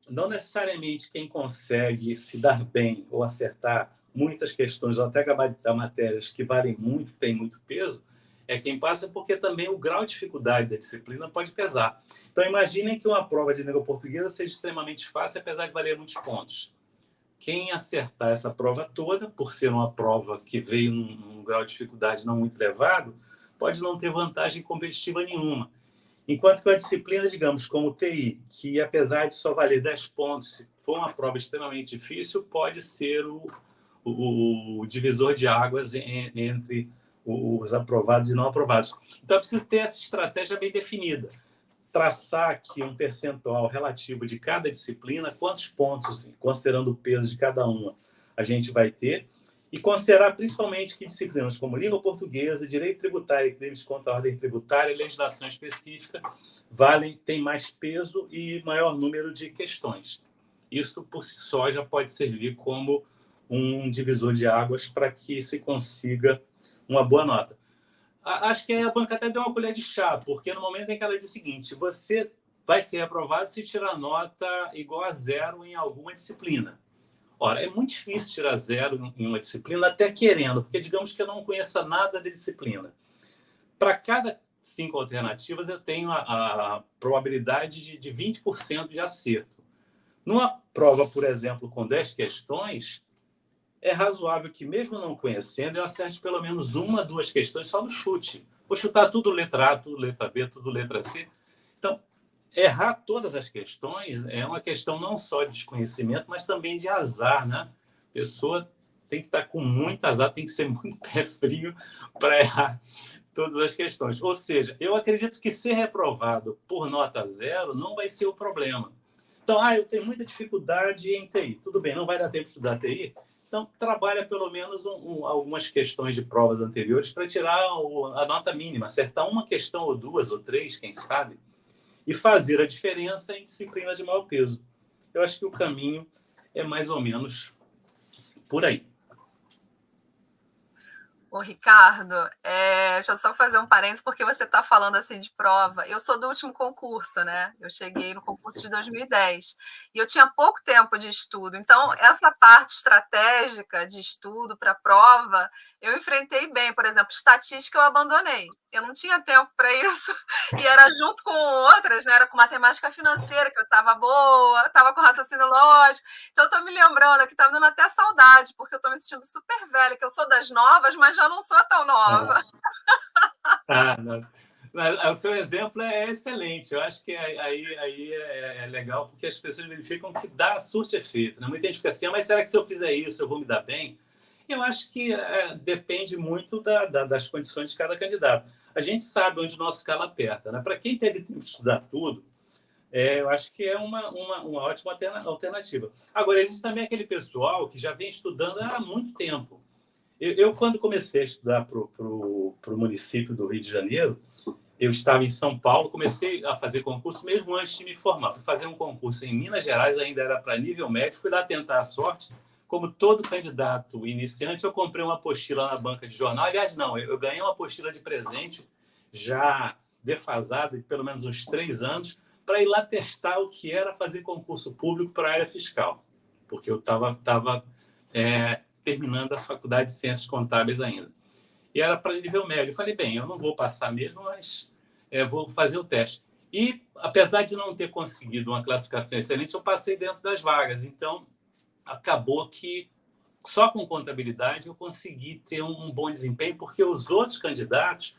não necessariamente quem consegue se dar bem ou acertar muitas questões ou até gabaritar matérias que valem muito, têm muito peso, é quem passa, porque também o grau de dificuldade da disciplina pode pesar. Então, imaginem que uma prova de língua portuguesa seja extremamente fácil, apesar de valer muitos pontos. Quem acertar essa prova toda, por ser uma prova que veio num grau de dificuldade não muito elevado, pode não ter vantagem competitiva nenhuma. Enquanto que a disciplina, digamos, como TI, que apesar de só valer 10 pontos, se for uma prova extremamente difícil, pode ser o divisor de águas entre os aprovados e não aprovados. Então, é preciso ter essa estratégia bem definida. Traçar aqui um percentual relativo de cada disciplina, quantos pontos, considerando o peso de cada uma, a gente vai ter, e considerar principalmente que disciplinas como língua portuguesa, direito tributário e crimes contra a ordem tributária e legislação específica têm mais peso e maior número de questões. Isso, por si só, já pode servir como um divisor de águas para que se consiga uma boa nota. Acho que a banca até deu uma colher de chá, porque no momento em que ela diz o seguinte: você vai ser aprovado se tirar nota igual a 0 em alguma disciplina. Ora, é muito difícil tirar 0 em uma disciplina, até querendo, porque digamos que eu não conheça nada da disciplina. Para cada 5 alternativas, eu tenho a probabilidade de 20% de acerto. Numa prova, por exemplo, com 10 questões, é razoável que, mesmo não conhecendo, eu acerte pelo menos 1, 2 questões só no chute. Vou chutar tudo letra A, tudo letra B, tudo letra C. Então, errar todas as questões é uma questão não só de desconhecimento, mas também de azar, né? A pessoa tem que estar com muito azar, tem que ser muito pé frio para errar todas as questões. Ou seja, eu acredito que ser reprovado por nota 0 não vai ser o problema. Então, eu tenho muita dificuldade em TI. Tudo bem, não vai dar tempo de estudar TI? Então, trabalha pelo menos algumas questões de provas anteriores para tirar a nota mínima, acertar uma questão ou 2 ou 3, quem sabe, e fazer a diferença em disciplinas de maior peso. Eu acho que o caminho é mais ou menos por aí. Ô, Ricardo, deixa eu só fazer um parênteses, porque você está falando assim de prova. Eu sou do último concurso, né? Eu cheguei no concurso de 2010 e eu tinha pouco tempo de estudo. Então, essa parte estratégica de estudo para a prova, eu enfrentei bem. Por exemplo, estatística eu abandonei. Eu não tinha tempo para isso. E era junto com outras, né? Era com matemática financeira, que eu estava boa, estava com raciocínio lógico. Então, eu estou me lembrando aqui, está me dando até saudade, porque eu estou me sentindo super velha, que eu sou das novas, mas já não sou tão nova. O seu exemplo é excelente. Eu acho que aí é legal, porque as pessoas verificam que surte efeito. Né? Muita gente fica assim, mas será que se eu fizer isso eu vou me dar bem? Eu acho que depende muito das condições de cada candidato. A gente sabe onde o nosso calo aperta, né? Para quem teve tempo de estudar tudo, eu acho que é uma ótima alternativa. Agora, existe também aquele pessoal que já vem estudando há muito tempo. Eu quando comecei a estudar para o município do Rio de Janeiro, eu estava em São Paulo, comecei a fazer concurso mesmo antes de me formar. Fui fazer um concurso em Minas Gerais, ainda era para nível médio, fui lá tentar a sorte. Como todo candidato iniciante, eu comprei uma apostila na banca de jornal. Aliás, não, eu ganhei uma apostila de presente, já defasada, de pelo menos uns 3 anos, para ir lá testar o que era fazer concurso público para a área fiscal, porque eu estava terminando a faculdade de Ciências Contábeis ainda. E era para nível médio. Eu falei, bem, eu não vou passar mesmo, mas vou fazer o teste. E, apesar de não ter conseguido uma classificação excelente, eu passei dentro das vagas. Então, acabou que só com contabilidade eu consegui ter um bom desempenho, porque os outros candidatos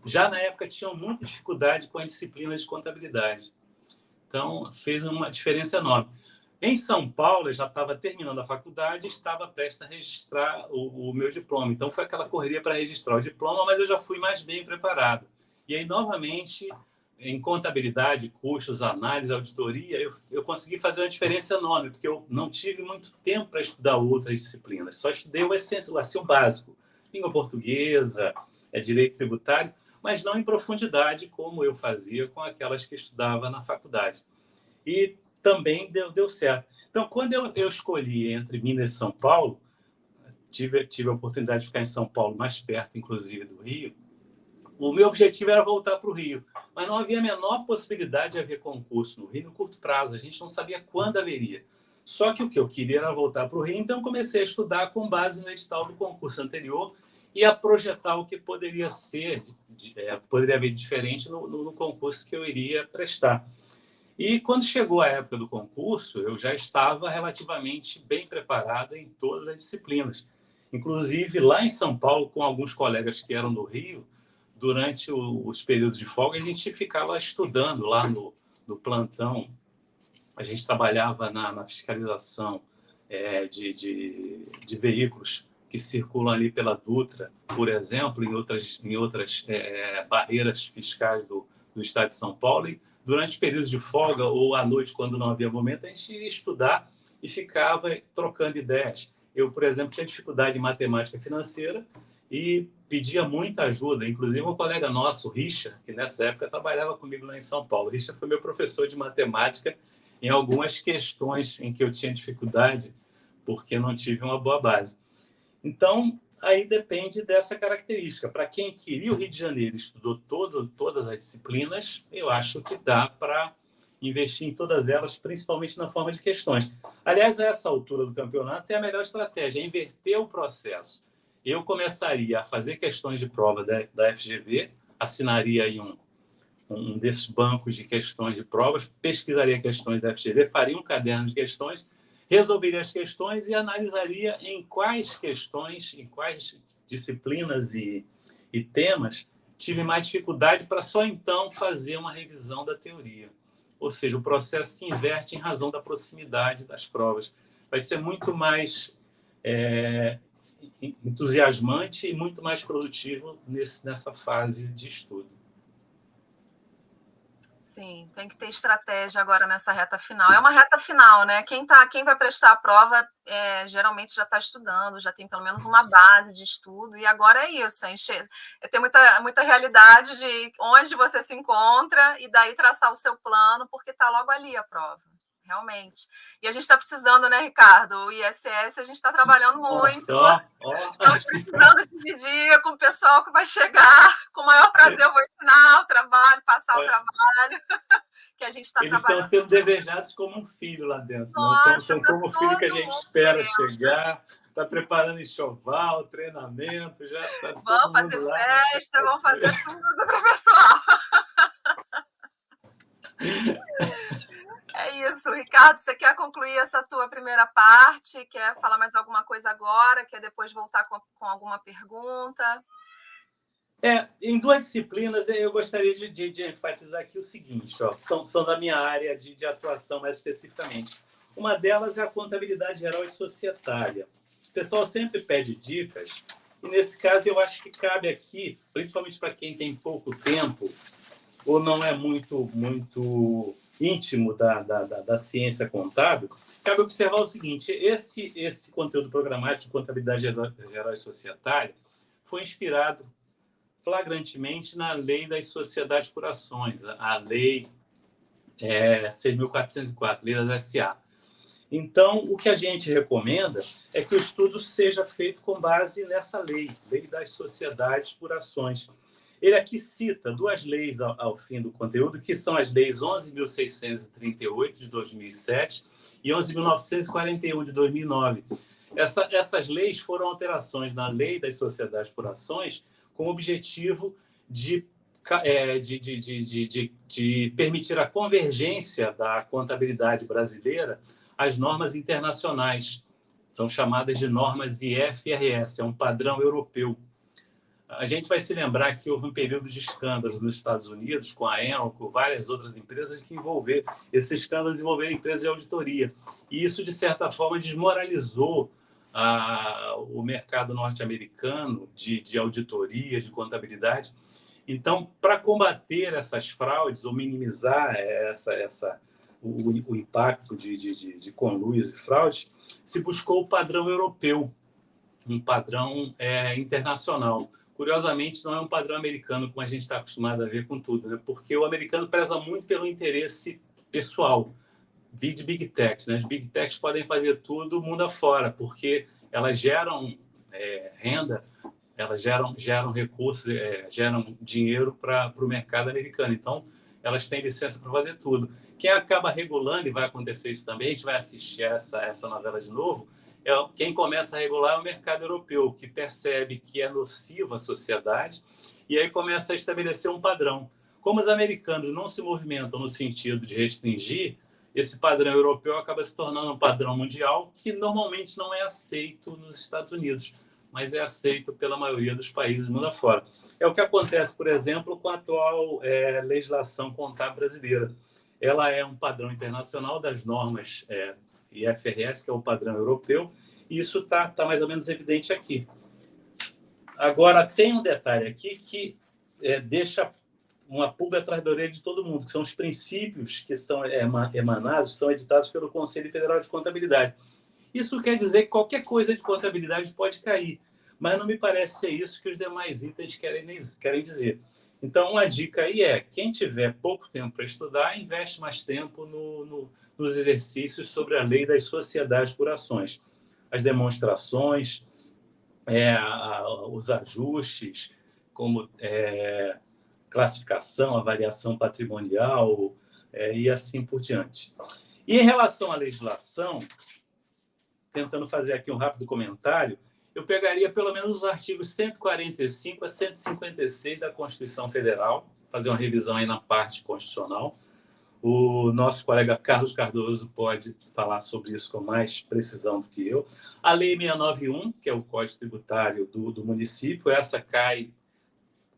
já na época tinham muita dificuldade com a disciplina de contabilidade. Então, fez uma diferença enorme. Em São Paulo, eu já estava terminando a faculdade e estava prestes a registrar o meu diploma. Então, foi aquela correria para registrar o diploma, mas eu já fui mais bem preparado. E aí, novamente, em contabilidade, custos, análise, auditoria, eu consegui fazer uma diferença enorme, porque eu não tive muito tempo para estudar outras disciplinas. Só estudei o básico, língua portuguesa, direito tributário, mas não em profundidade, como eu fazia com aquelas que estudava na faculdade. E também deu certo. Então, quando eu escolhi entre Minas e São Paulo, tive a oportunidade de ficar em São Paulo, mais perto, inclusive, do Rio. O meu objetivo era voltar para o Rio, mas não havia a menor possibilidade de haver concurso no Rio no curto prazo. A gente não sabia quando haveria. Só que o que eu queria era voltar para o Rio, então comecei a estudar com base no edital do concurso anterior e a projetar o que poderia ser, poderia haver diferente no concurso que eu iria prestar. E quando chegou a época do concurso, eu já estava relativamente bem preparado em todas as disciplinas. Inclusive, lá em São Paulo, com alguns colegas que eram do Rio, durante os períodos de folga, a gente ficava estudando lá no plantão. A gente trabalhava na fiscalização de veículos que circulam ali pela Dutra, por exemplo, em outras barreiras fiscais do estado de São Paulo. E durante períodos de folga ou à noite, quando não havia momento, a gente ia estudar e ficava trocando ideias. Eu, por exemplo, tinha dificuldade em matemática financeira e pedia muita ajuda. Inclusive, um colega nosso, Richard, que nessa época trabalhava comigo lá em São Paulo. Richard foi meu professor de matemática em algumas questões em que eu tinha dificuldade porque não tive uma boa base. Então, aí depende dessa característica. Para quem queria o Rio de Janeiro e estudou todas as disciplinas, eu acho que dá para investir em todas elas, principalmente na forma de questões. Aliás, a essa altura do campeonato é a melhor estratégia, é inverter o processo. Eu começaria a fazer questões de prova da FGV, assinaria aí um desses bancos de questões de provas, pesquisaria questões da FGV, faria um caderno de questões, resolveria as questões e analisaria em quais questões, em quais disciplinas e temas tive mais dificuldade para só então fazer uma revisão da teoria. Ou seja, o processo se inverte em razão da proximidade das provas. Vai ser muito mais entusiasmante e muito mais produtivo nessa fase de estudo. Sim, tem que ter estratégia agora nessa reta final. É uma reta final, né? Quem vai prestar a prova geralmente já está estudando, já tem pelo menos uma base de estudo, e agora é isso, tem muita realidade de onde você se encontra e daí traçar o seu plano, porque está logo ali a prova, realmente. E a gente está precisando, né, Ricardo? O ISS, a gente está trabalhando muito. Estamos precisando dividir com o pessoal que vai chegar. Com o maior prazer eu vou ensinar o trabalho, passar o trabalho que a gente está trabalhando. Eles estão sendo desejados como um filho lá dentro. Nossa, são como um filho que a gente espera chegar. Está preparando enxoval, treinamento, já está vão fazer festa, vão fazer tudo para o pessoal. É isso, Ricardo, você quer concluir essa tua primeira parte? Quer falar mais alguma coisa agora? Quer depois voltar com alguma pergunta? Em 2 disciplinas, eu gostaria de enfatizar aqui o seguinte, são da minha área de atuação mais especificamente. Uma delas é a contabilidade geral e societária. pessoal sempre pede dicas, e nesse caso eu acho que cabe aqui, principalmente para quem tem pouco tempo, ou não é muito íntimo da ciência contábil, cabe observar o seguinte: esse conteúdo programático de contabilidade geral e societária foi inspirado flagrantemente na lei das sociedades por ações, a lei 6.404, lei das SA. Então, o que a gente recomenda é que o estudo seja feito com base nessa lei, lei das sociedades por ações. Ele aqui cita duas leis ao fim do conteúdo, que são as leis 11.638, de 2007, e 11.941, de 2009. Essas leis foram alterações na lei das sociedades por ações com o objetivo de permitir a convergência da contabilidade brasileira às normas internacionais. São chamadas de normas IFRS, é um padrão europeu. A gente vai se lembrar que houve um período de escândalos nos Estados Unidos, com a Enron, com várias outras empresas, que esses escândalos envolveram empresas de auditoria. E isso, de certa forma, desmoralizou o mercado norte-americano de auditoria, de contabilidade. Então, para combater essas fraudes ou minimizar o impacto de conluios e fraudes, se buscou o padrão europeu, um padrão internacional. Curiosamente, não é um padrão americano, como a gente está acostumado a ver com tudo, né? Porque o americano preza muito pelo interesse pessoal. Vide Big Techs, né? As Big Techs podem fazer tudo mundo afora, porque elas geram renda, elas geram recursos, geram dinheiro para o mercado americano. Então, elas têm licença para fazer tudo. Quem acaba regulando, e vai acontecer isso também, a gente vai assistir essa novela de novo, quem começa a regular é o mercado europeu, que percebe que é nocivo à sociedade e aí começa a estabelecer um padrão. Como os americanos não se movimentam no sentido de restringir, esse padrão europeu acaba se tornando um padrão mundial que normalmente não é aceito nos Estados Unidos, mas é aceito pela maioria dos países mundo afora. É o que acontece, por exemplo, com a atual legislação contábil brasileira. Ela é um padrão internacional das normas IFRS, que é o padrão europeu, e isso está mais ou menos evidente aqui. Agora, tem um detalhe aqui que deixa uma pulga atrás da orelha de todo mundo, que são os princípios que estão emanados, são editados pelo Conselho Federal de Contabilidade. Isso quer dizer que qualquer coisa de contabilidade pode cair, mas não me parece ser isso que os demais itens querem dizer. Então, uma dica aí quem tiver pouco tempo para estudar, investe mais tempo nos exercícios sobre a lei das sociedades por ações. As demonstrações, os ajustes, como classificação, avaliação patrimonial e assim por diante. E em relação à legislação, tentando fazer aqui um rápido comentário, eu pegaria pelo menos os artigos 145 a 156 da Constituição Federal, fazer uma revisão aí na parte constitucional. O nosso colega Carlos Cardoso pode falar sobre isso com mais precisão do que eu. A Lei 691, que é o Código Tributário do município, essa cai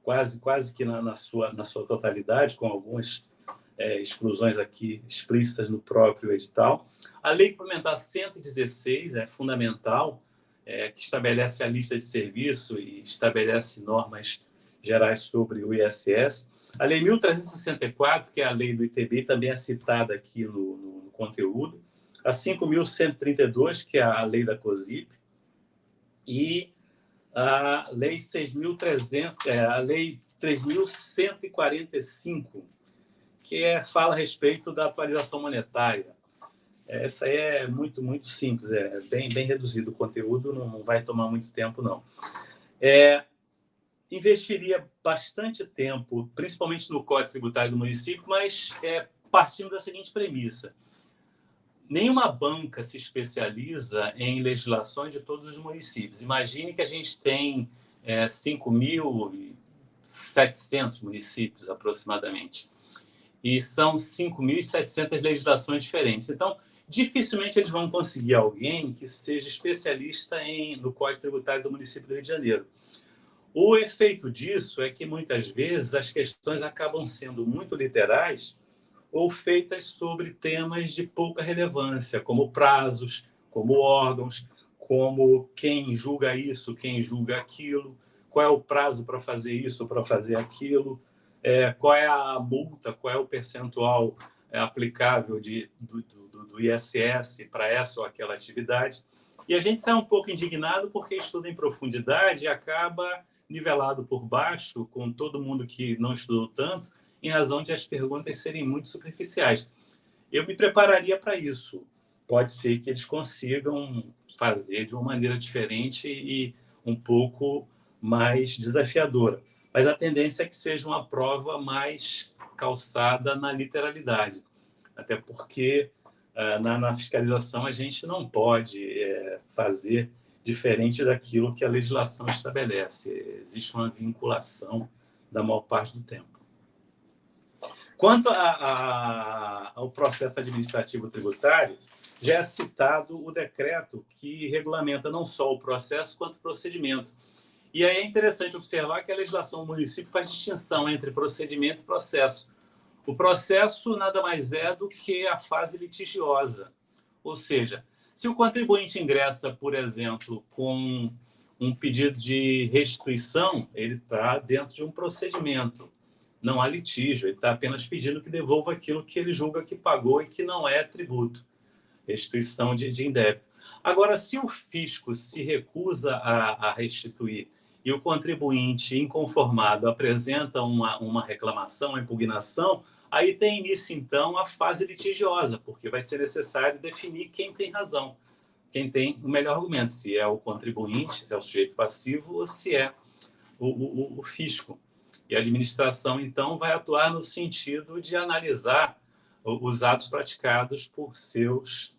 quase que na sua totalidade, com algumas exclusões aqui explícitas no próprio edital. A Lei Complementar 116 é fundamental, que estabelece a lista de serviço e estabelece normas gerais sobre o ISS. A Lei 1.364, que é a lei do ITBI, também é citada aqui no conteúdo. A 5.132, que é a lei da COSIP. E a Lei 6.300, a Lei 3.145, que fala a respeito da atualização monetária. Essa aí é muito, muito simples, bem reduzido o conteúdo, não vai tomar muito tempo, não. Investiria bastante tempo, principalmente no Código Tributário do município, mas partindo da seguinte premissa: nenhuma banca se especializa em legislações de todos os municípios. Imagine que a gente tem 5.700 municípios, aproximadamente, e são 5.700 legislações diferentes. Então, dificilmente eles vão conseguir alguém que seja especialista no Código Tributário do município do Rio de Janeiro. O efeito disso é que, muitas vezes, as questões acabam sendo muito literais ou feitas sobre temas de pouca relevância, como prazos, como órgãos, como quem julga isso, quem julga aquilo, qual é o prazo para fazer isso, para fazer aquilo, qual é a multa, qual é o percentual aplicável do ISS para essa ou aquela atividade. E a gente sai um pouco indignado porque estuda em profundidade e acaba nivelado por baixo com todo mundo que não estudou tanto, em razão de as perguntas serem muito superficiais. Eu me prepararia para isso. Pode ser que eles consigam fazer de uma maneira diferente e um pouco mais desafiadora. Mas a tendência é que seja uma prova mais calçada na literalidade. Até porque na fiscalização a gente não pode fazer diferente daquilo que a legislação estabelece. Existe uma vinculação da maior parte do tempo. Quanto ao processo administrativo tributário, já é citado o decreto que regulamenta não só o processo, quanto o procedimento. E aí é interessante observar que a legislação do município faz distinção entre procedimento e processo. O processo nada mais é do que a fase litigiosa. Ou seja, se o contribuinte ingressa, por exemplo, com um pedido de restituição, ele está dentro de um procedimento. Não há litígio, ele está apenas pedindo que devolva aquilo que ele julga que pagou e que não é tributo, restituição de indébito. Agora, se o fisco se recusa a restituir e o contribuinte inconformado apresenta uma reclamação, uma impugnação, aí tem início, então, a fase litigiosa, porque vai ser necessário definir quem tem razão, quem tem o melhor argumento, se é o contribuinte, se é o sujeito passivo ou se é o fisco. E a administração, então, vai atuar no sentido de analisar os atos praticados por seus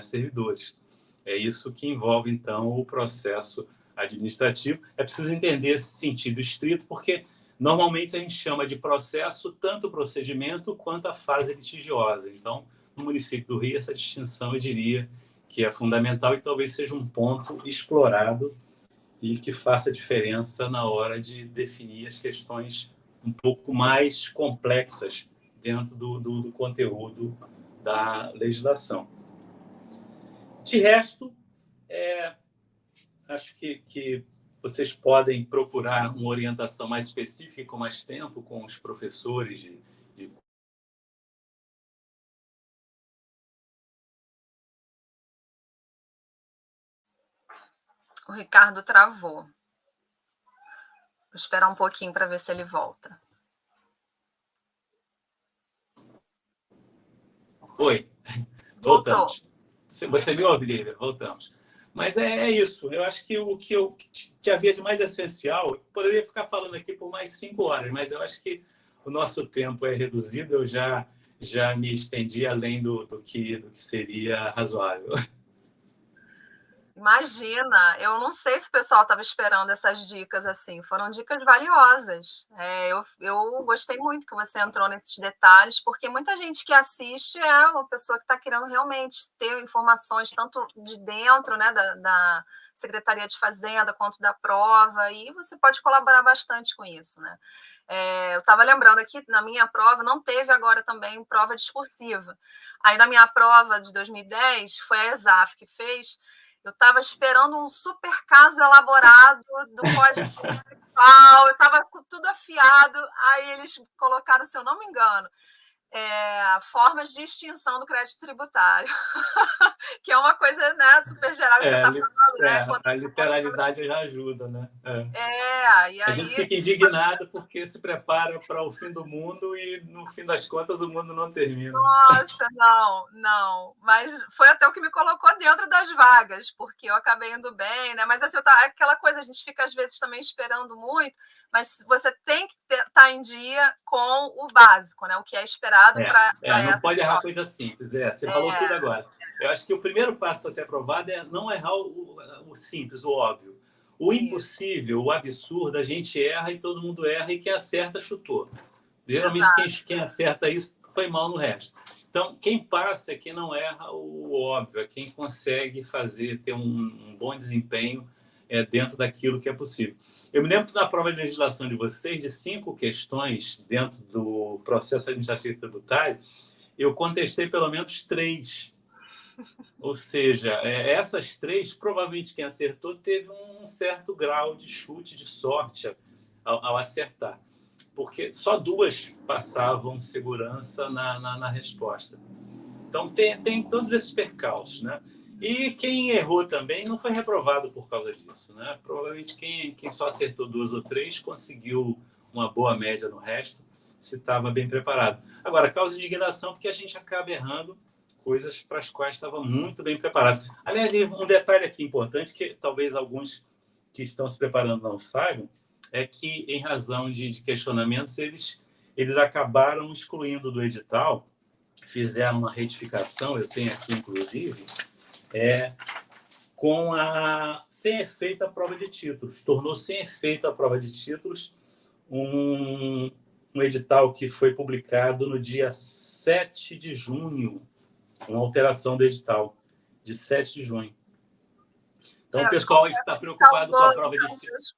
servidores. É isso que envolve, então, o processo administrativo. É preciso entender esse sentido estrito, porque normalmente a gente chama de processo tanto o procedimento quanto a fase litigiosa. Então, no município do Rio, essa distinção, eu diria, que é fundamental e talvez seja um ponto explorado e que faça diferença na hora de definir as questões um pouco mais complexas dentro do conteúdo da legislação. De resto, acho que vocês podem procurar uma orientação mais específica e com mais tempo com os professores de... O Ricardo travou. Vou esperar um pouquinho para ver se ele volta. Oi, voltamos. Você me ouve, Lívia? Voltamos. Mas é isso. Eu acho que o que havia de mais essencial, eu poderia ficar falando aqui por mais 5 horas, mas eu acho que o nosso tempo é reduzido, eu já me estendi além do que seria razoável. Imagina, eu não sei se o pessoal estava esperando essas dicas assim, foram dicas valiosas. Eu gostei muito que você entrou nesses detalhes, porque muita gente que assiste é uma pessoa que está querendo realmente ter informações tanto de dentro, né, da Secretaria de Fazenda quanto da prova, e você pode colaborar bastante com isso, né? Eu estava lembrando aqui, na minha prova, não teve agora também prova discursiva. Aí na minha prova de 2010, foi a ESAF que fez. Eu estava esperando um super caso elaborado do Código Municipal, eu estava com tudo afiado, aí eles colocaram, se eu não me engano, formas de extinção do crédito tributário, que é uma coisa, né, super geral que você está falando, né? A literalidade já ajuda, né? E aí... A gente fica indignado porque se prepara para o fim do mundo e, no fim das contas, o mundo não termina. Nossa, não. Mas foi até o que me colocou dentro das vagas, porque eu acabei indo bem, né? Mas assim, aquela coisa, a gente fica às vezes também esperando muito, mas você tem que estar em dia com o básico, né? O que é esperado para não pode errar coisa simples. Você falou tudo agora. Eu acho que o primeiro passo para ser aprovado é não errar o simples, o óbvio. O impossível, o absurdo, a gente erra e todo mundo erra, e quem acerta chutou. Geralmente quem acerta isso foi mal no resto. Então, quem passa é quem não erra o óbvio, é quem consegue ter um bom desempenho dentro daquilo que é possível. Eu me lembro que na prova de legislação de vocês, de 5 questões dentro do processo administrativo tributário, eu contestei pelo menos 3. Ou seja, essas três, provavelmente quem acertou teve um certo grau de chute, de sorte ao acertar. Porque só duas passavam segurança na resposta. Então, tem todos esses percalços, né? E quem errou também não foi reprovado por causa disso, né? Provavelmente quem só acertou duas ou três conseguiu uma boa média no resto, se estava bem preparado. Agora, causa indignação porque a gente acaba errando coisas para as quais estava muito bem preparado. Aliás, um detalhe aqui importante, que talvez alguns que estão se preparando não saibam, é que, em razão de questionamentos, eles acabaram excluindo do edital, fizeram uma retificação, eu tenho aqui, inclusive, sem efeito a prova de títulos. Tornou sem efeito a prova de títulos um edital que foi publicado no dia 7 de junho, uma alteração do edital, de 7 de junho. Então, o pessoal que está preocupado com a prova de títulos...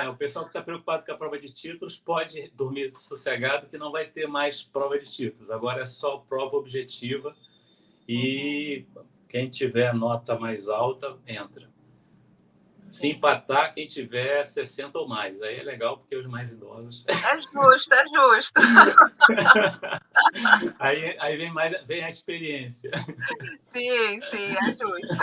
o pessoal que está preocupado com a prova de títulos pode dormir sossegado, que não vai ter mais prova de títulos. Agora é só prova objetiva e quem tiver nota mais alta, entra. Se empatar, quem tiver 60 ou mais. Aí é legal, porque os mais idosos... É justo. Aí vem a experiência. Sim, é justo.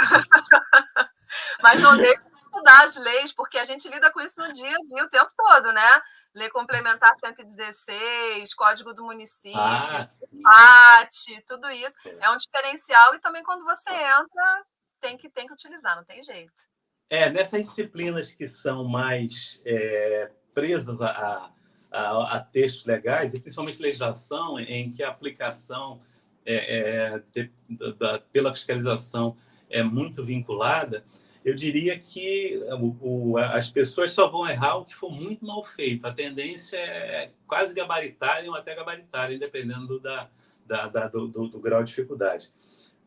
Mas não deixe de estudar as leis, porque a gente lida com isso no dia a dia o tempo todo, né? Lei Complementar 116, Código do Município, PAT, tudo isso. É um diferencial e também quando você entra, tem que utilizar, não tem jeito. Nessas disciplinas que são mais presas a textos legais, e principalmente legislação, em que a aplicação pela fiscalização é muito vinculada, eu diria que as pessoas só vão errar o que for muito mal feito. A tendência é quase gabaritária ou até gabaritária, dependendo do grau de dificuldade.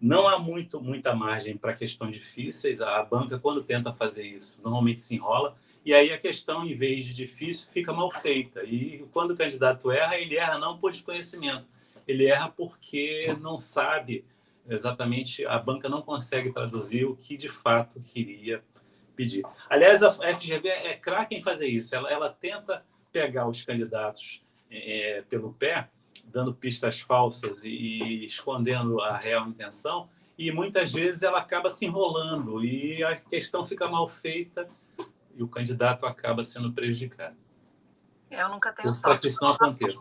Não há muita margem para questões difíceis. A banca, quando tenta fazer isso, normalmente se enrola. E aí a questão, em vez de difícil, fica mal feita. E quando o candidato erra, ele erra não por desconhecimento. Ele erra porque não sabe exatamente, a banca não consegue traduzir o que de fato queria pedir. Aliás, a FGV é craque em fazer isso. Ela tenta pegar os candidatos pelo pé, dando pistas falsas e escondendo a real intenção, e muitas vezes ela acaba se enrolando e a questão fica mal feita e o candidato acaba sendo prejudicado. Eu nunca tenho sorte. Para que isso não aconteça.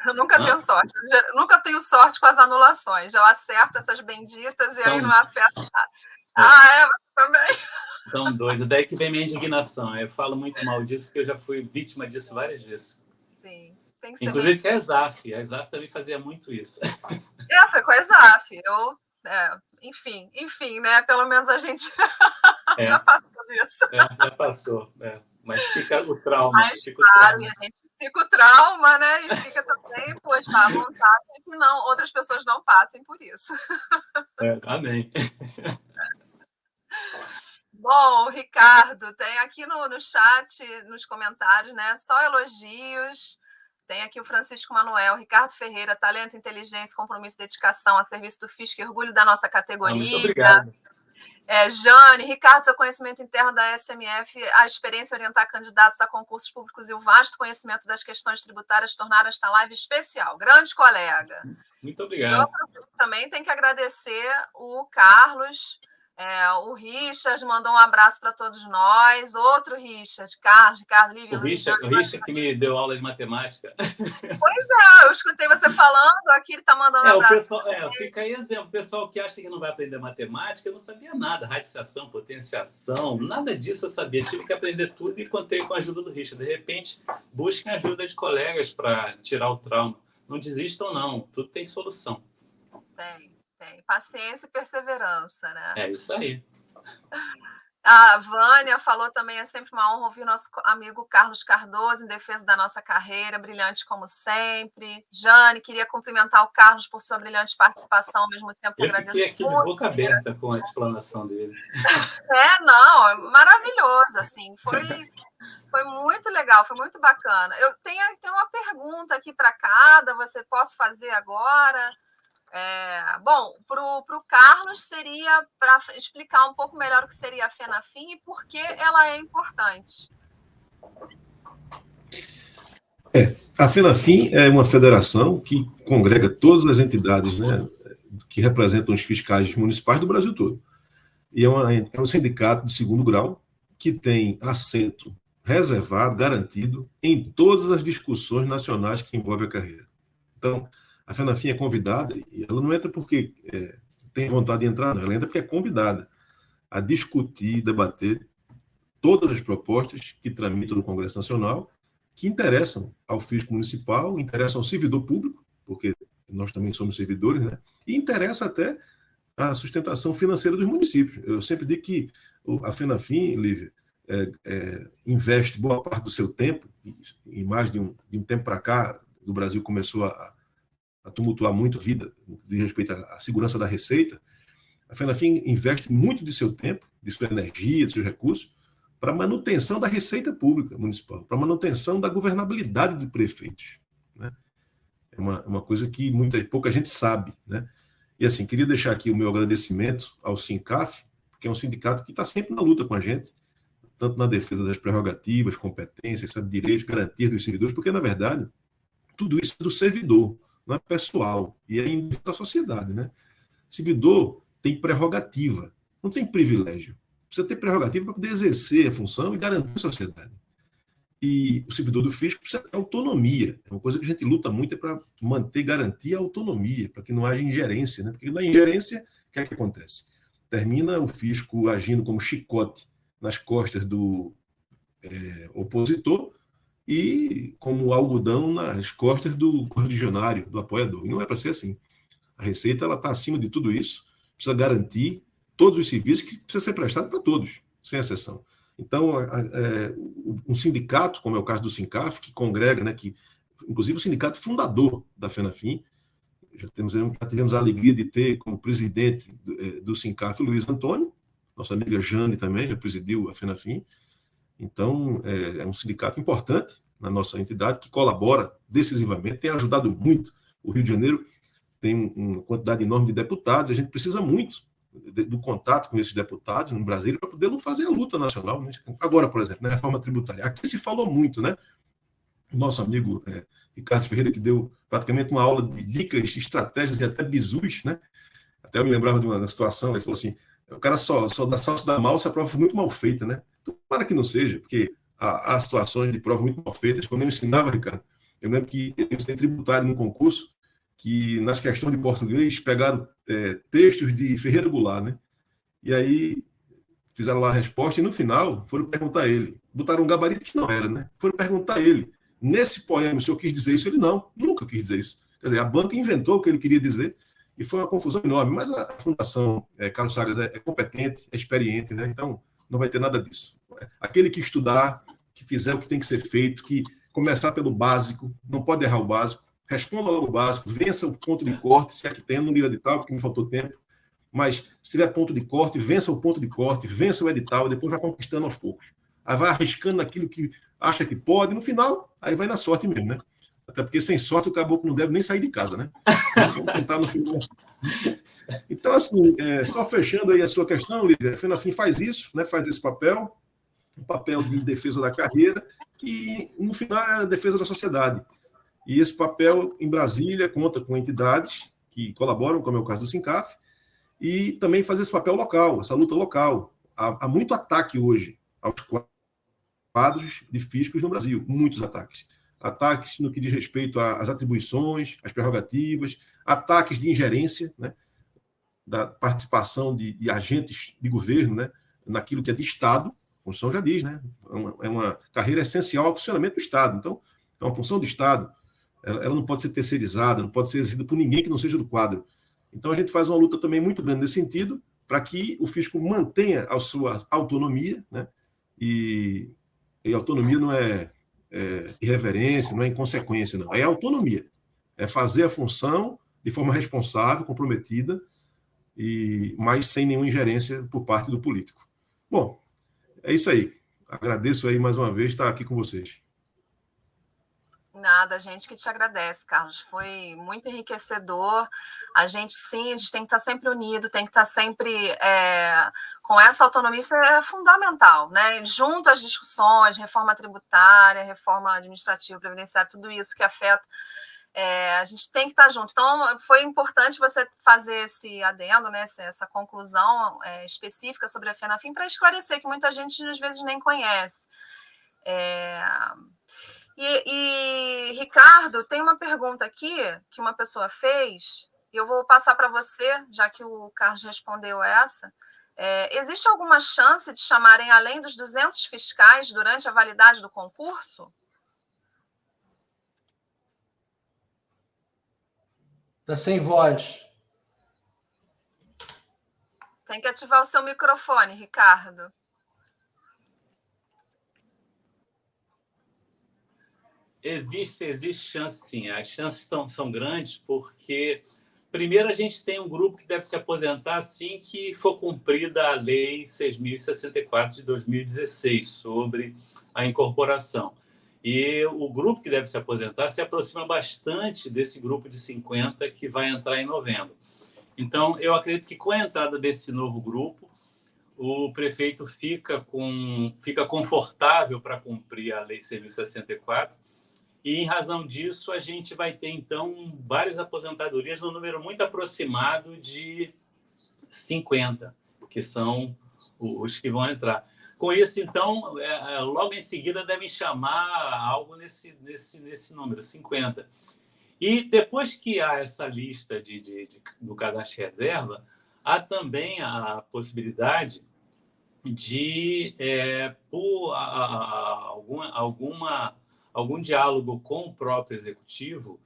Eu nunca tenho sorte. Eu nunca tenho sorte com as anulações. Eu acerto essas benditas e aí não afeta nada. Você também? São dois. É daí que vem minha indignação. Eu falo muito mal disso porque eu já fui vítima disso várias vezes. Sim. Tem que ser. Inclusive a ESAF. A ESAF também fazia muito isso. Foi com a ESAF. Enfim, né? Pelo menos a gente já passou disso. Já passou. Mas fica o trauma. Mas, claro, e a gente fica o trauma, né? E fica também, poxa, a vontade de que outras pessoas não passem por isso. Amém. Bom, Ricardo, tem aqui no chat, nos comentários, né? Só elogios. Tem aqui o Francisco Manuel, Ricardo Ferreira, talento, inteligência, compromisso e dedicação a serviço do fisco e orgulho da nossa categoria. Muito obrigado. Jane, Ricardo, seu conhecimento interno da SMF, a experiência em orientar candidatos a concursos públicos e o vasto conhecimento das questões tributárias tornaram esta live especial. Grande colega. Muito obrigado. Eu também tenho que agradecer o Carlos, o Richard mandou um abraço para todos nós. Outro Richard, Carlos, Lívia. O Richard que me deu aula de matemática. Pois é, eu escutei você falando, aqui ele está mandando abraço. Fica aí exemplo. O pessoal que acha que não vai aprender matemática, eu não sabia nada. Radiciação, potenciação, nada disso eu sabia. Tive que aprender tudo e contei com a ajuda do Richard. De repente, busquem ajuda de colegas para tirar o trauma. Não desistam, não. Tudo tem solução. Tem. Paciência e perseverança, né? É isso aí. A Vânia falou também, é sempre uma honra ouvir nosso amigo Carlos Cardoso em defesa da nossa carreira, brilhante como sempre. Jane, queria cumprimentar o Carlos por sua brilhante participação, ao mesmo tempo que agradeço muito. Eu fiquei aqui de boca aberta com a explanação dele. Maravilhoso, assim, foi muito legal, foi muito bacana. Eu tenho uma pergunta aqui para cada, posso fazer agora? Bom, para o Carlos seria para explicar um pouco melhor o que seria a FENAFIM e por que ela é importante. A FENAFIM é uma federação que congrega todas as entidades, né, que representam os fiscais municipais do Brasil todo. E é um sindicato de segundo grau que tem assento reservado, garantido, em todas as discussões nacionais que envolvem a carreira. Então, a FENAFIM é convidada, e ela não entra porque tem vontade de entrar, não, ela entra porque é convidada a discutir, debater todas as propostas que tramitam no Congresso Nacional, que interessam ao fisco municipal, interessam ao servidor público, porque nós também somos servidores, né? E interessa até a sustentação financeira dos municípios. Eu sempre digo que a FENAFIM, Lívia, investe boa parte do seu tempo, e mais de um tempo para cá, o Brasil começou a tumultuar muito a vida, de respeito à segurança da receita. A FENAFIM investe muito de seu tempo, de sua energia, de seus recursos, para a manutenção da receita pública municipal, para a manutenção da governabilidade de prefeitos. Né? É uma coisa que pouca gente sabe. Né? E assim, queria deixar aqui o meu agradecimento ao SINCAF, que é um sindicato que está sempre na luta com a gente, tanto na defesa das prerrogativas, competências, direitos, garantias dos servidores, porque, na verdade, tudo isso é do servidor, não é pessoal, e é da sociedade. Né? O servidor tem prerrogativa, não tem privilégio. Precisa ter prerrogativa para poder exercer a função e garantir a sociedade. E o servidor do fisco precisa ter autonomia. É uma coisa que a gente luta muito, para manter, garantir a autonomia, para que não haja ingerência. Né? Porque na ingerência, o que é que acontece? Termina o fisco agindo como chicote nas costas do opositor e como algodão nas costas do correligionário, do apoiador. E não é para ser assim. A Receita está acima de tudo isso, precisa garantir todos os serviços que precisam ser prestados para todos, sem exceção. Então, um sindicato, como é o caso do SINCAF, que congrega, né, que, inclusive o sindicato fundador da FENAFIM, já tivemos a alegria de ter como presidente do SINCAF o Luiz Antônio, nossa amiga Jane também já presidiu a FENAFIM. Então, é um sindicato importante na nossa entidade, que colabora decisivamente, tem ajudado muito. O Rio de Janeiro tem uma quantidade enorme de deputados, a gente precisa muito do contato com esses deputados no Brasil para poder fazer a luta nacional. Né? Agora, por exemplo, na reforma tributária. Aqui se falou muito, né? O nosso amigo Ricardo Ferreira, que deu praticamente uma aula de dicas, estratégias e até bizus, né? Até eu me lembrava de uma situação, ele falou assim, o cara só dá mal se a prova for muito mal feita, né? Então, para que não seja, porque há situações de prova muito mal feitas. Quando eu ensinava, Ricardo, eu lembro que eu ensinei tributário num concurso, que nas questões de português pegaram textos de Ferreira Goulart, né? E aí fizeram lá a resposta e no final foram perguntar a ele. Botaram um gabarito que não era, né? Foram perguntar a ele. Nesse poema o senhor quis dizer isso? Ele não, nunca quis dizer isso. Quer dizer, a banca inventou o que ele queria dizer e foi uma confusão enorme. Mas a Fundação Carlos Chagas é competente, é experiente, né? Então não vai ter nada disso. Aquele que estudar, que fizer o que tem que ser feito, que começar pelo básico, não pode errar o básico, responda logo o básico, vença o ponto de corte, se é que tem, no livro edital, porque me faltou tempo, mas se tiver ponto de corte, vença o ponto de corte, vença o edital, e depois vai conquistando aos poucos. Aí vai arriscando naquilo que acha que pode, no final, aí vai na sorte mesmo, né? Até porque sem sorte o caboclo não deve nem sair de casa, né? Vamos tentar no final. Então, assim, só fechando aí a sua questão, Lívia, a FENAFIM faz isso, né? Faz esse papel, o papel de defesa da carreira, e no final é a defesa da sociedade. E esse papel, em Brasília, conta com entidades que colaboram, como é o caso do SINCAF, e também fazer esse papel local, essa luta local. Há muito ataque hoje aos quadros de fiscos no Brasil, muitos ataques. Ataques no que diz respeito às atribuições, às prerrogativas, ataques de ingerência, né, da participação de agentes de governo, né, naquilo que é de Estado, a Constituição já diz, né, é uma carreira essencial ao funcionamento do Estado. Então, é uma função do Estado. Ela não pode ser terceirizada, não pode ser exercida por ninguém que não seja do quadro. Então, a gente faz uma luta também muito grande nesse sentido, para que o fisco mantenha a sua autonomia, né? E autonomia não é irreverência, não é inconsequência, não. É autonomia. É fazer a função de forma responsável, comprometida, mas sem nenhuma ingerência por parte do político. Bom, é isso aí. Agradeço aí mais uma vez estar aqui com vocês. Nada, a gente que te agradece, Carlos. Foi muito enriquecedor. A gente tem que estar sempre unido, tem que estar sempre com essa autonomia. Isso é fundamental, né? Junto às discussões, reforma tributária, reforma administrativa, previdenciária, tudo isso que afeta. A gente tem que estar junto. Então, foi importante você fazer esse adendo, né? Essa conclusão específica sobre a FENAFIM para esclarecer que muita gente às vezes nem conhece. E, Ricardo, tem uma pergunta aqui que uma pessoa fez, e eu vou passar para você, já que o Carlos respondeu essa. Existe alguma chance de chamarem além dos 200 fiscais durante a validade do concurso? Está sem voz. Tem que ativar o seu microfone, Ricardo. Existe chance, sim. As chances são grandes porque, primeiro, a gente tem um grupo que deve se aposentar assim que for cumprida a Lei 6.064 de 2016 sobre a incorporação. E o grupo que deve se aposentar se aproxima bastante desse grupo de 50 que vai entrar em novembro. Então, eu acredito que com a entrada desse novo grupo, o prefeito fica confortável para cumprir a Lei 6.064. E, em razão disso, a gente vai ter, então, várias aposentadorias no número muito aproximado de 50, que são os que vão entrar. Com isso, então, logo em seguida devem chamar algo nesse número, 50. E depois que há essa lista do cadastro reserva, há também a possibilidade de, por algum diálogo com o próprio executivo,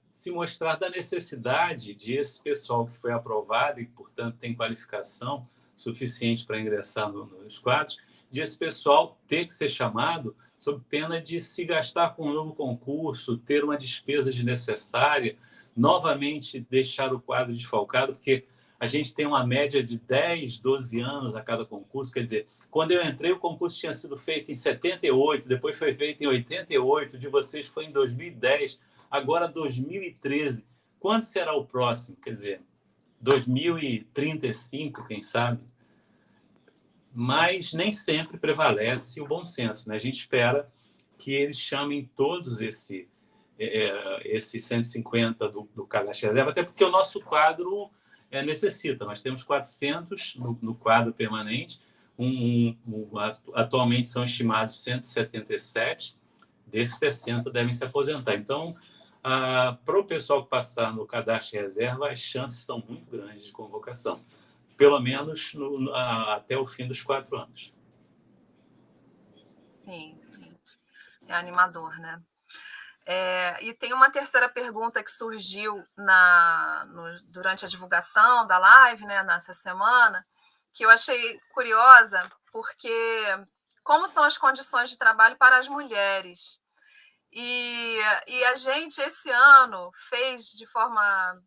se mostrar da necessidade de esse pessoal que foi aprovado e, portanto, tem qualificação suficiente para ingressar nos quadros, de esse pessoal ter que ser chamado sob pena de se gastar com um novo concurso, ter uma despesa desnecessária, novamente deixar o quadro desfalcado, porque a gente tem uma média de 10, 12 anos a cada concurso. Quer dizer, quando eu entrei, o concurso tinha sido feito em 78, depois foi feito em 88, de vocês foi em 2010, agora 2013. Quando será o próximo? Quer dizer, 2035, quem sabe? Mas nem sempre prevalece o bom senso, né? A gente espera que eles chamem todos esses 150 do cadastro reserva, até porque o nosso quadro necessita. Nós temos 400 no quadro permanente, atualmente são estimados 177, desses 60 devem se aposentar. Então, para o pessoal que passar no cadastro reserva, as chances estão muito grandes de convocação, pelo menos até o fim dos 4 anos. Sim, sim. É animador, né? E tem uma terceira pergunta que surgiu durante a divulgação da live, né, nessa semana, que eu achei curiosa, porque como são as condições de trabalho para as mulheres? E a gente, esse ano, fez de forma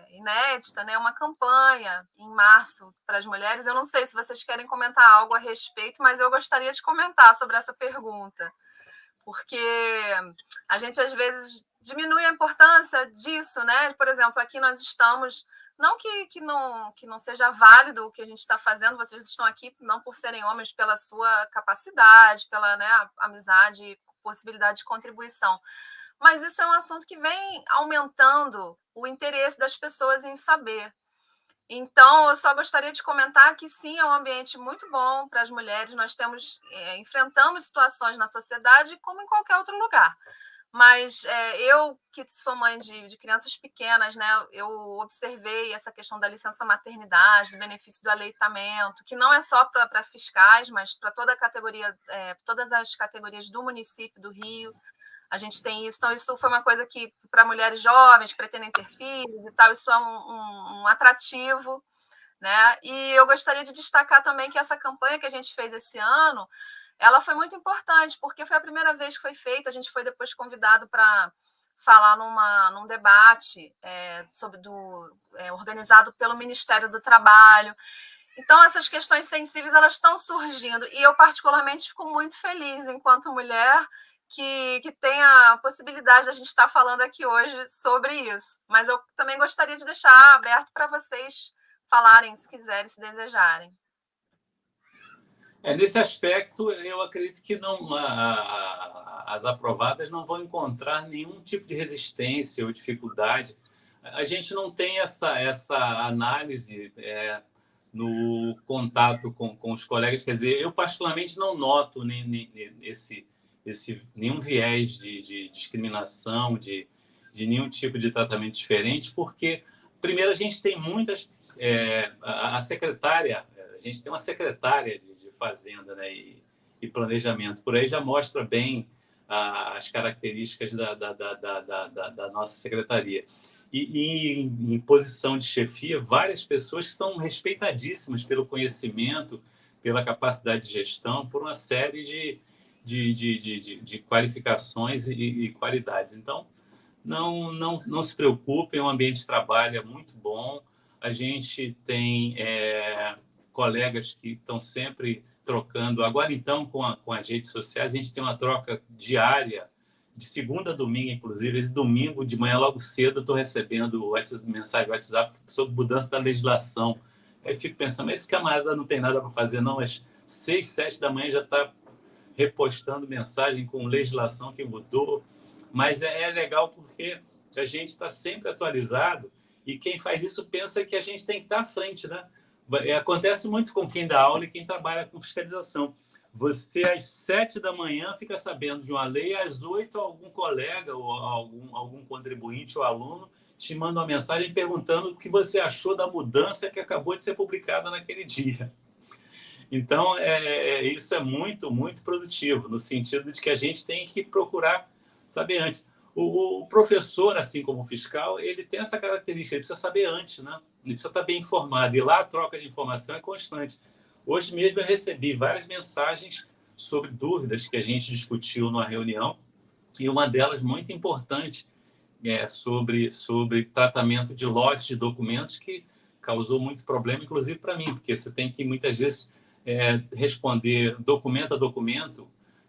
inédita, né, uma campanha em março para as mulheres. Eu não sei se vocês querem comentar algo a respeito, mas eu gostaria de comentar sobre essa pergunta, porque a gente, às vezes, diminui a importância disso, né? Por exemplo, aqui nós estamos... Não que não seja válido o que a gente está fazendo, vocês estão aqui não por serem homens, pela sua capacidade, pela, né, amizade, possibilidade de contribuição. Mas isso é um assunto que vem aumentando o interesse das pessoas em saber. Então, eu só gostaria de comentar que, sim, é um ambiente muito bom para as mulheres. Nós enfrentamos situações na sociedade como em qualquer outro lugar. Mas eu, que sou mãe de crianças pequenas, né, eu observei essa questão da licença maternidade, do benefício do aleitamento, que não é só para fiscais, mas para todas as categorias do município do Rio. A gente tem isso. Então, isso foi uma coisa que, para mulheres jovens que pretendem ter filhos e tal, isso é um atrativo, né? E eu gostaria de destacar também que essa campanha que a gente fez esse ano, ela foi muito importante, porque foi a primeira vez que foi feita. A gente foi depois convidado para falar num debate organizado pelo Ministério do Trabalho. Então, essas questões sensíveis, elas estão surgindo. E eu, particularmente, fico muito feliz, enquanto mulher, que tem a possibilidade de a gente estar falando aqui hoje sobre isso. Mas eu também gostaria de deixar aberto para vocês falarem, se quiserem, se desejarem. Nesse aspecto, eu acredito que as aprovadas não vão encontrar nenhum tipo de resistência ou dificuldade. A gente não tem essa análise no contato com os colegas. Quer dizer, eu particularmente não noto nenhum viés de discriminação, de nenhum tipo de tratamento diferente, porque, primeiro, a gente tem muitas... a gente tem uma secretária de Fazenda, né, e Planejamento. Por aí já mostra bem as características da nossa secretaria. E em posição de chefia, várias pessoas que são respeitadíssimas pelo conhecimento, pela capacidade de gestão, por uma série de qualificações e qualidades. Então, não se preocupem, o ambiente de trabalho é muito bom. A gente tem colegas que estão sempre trocando. Agora, então, com as redes sociais, a gente tem uma troca diária, de segunda a domingo, inclusive. Esse domingo, de manhã, logo cedo, eu estou recebendo mensagem do WhatsApp sobre mudança da legislação. Aí eu fico pensando, mas esse camarada não tem nada para fazer, não, mas 6, 7 da manhã já está repostando mensagem com legislação que mudou. Mas é legal porque a gente está sempre atualizado e quem faz isso pensa que a gente tem que estar à frente, né? Acontece muito com quem dá aula e quem trabalha com fiscalização. Você, às 7 da manhã, fica sabendo de uma lei, às 8, algum colega ou algum contribuinte ou aluno te manda uma mensagem perguntando o que você achou da mudança que acabou de ser publicada naquele dia. Então, isso é muito, muito produtivo, no sentido de que a gente tem que procurar saber antes. O professor, assim como o fiscal, ele tem essa característica, ele precisa saber antes, né? Ele precisa estar bem informado, e lá a troca de informação é constante. Hoje mesmo eu recebi várias mensagens sobre dúvidas que a gente discutiu numa reunião, e uma delas muito importante sobre tratamento de lotes de documentos, que causou muito problema, inclusive para mim, porque você tem que, muitas vezes, responder documento a documento,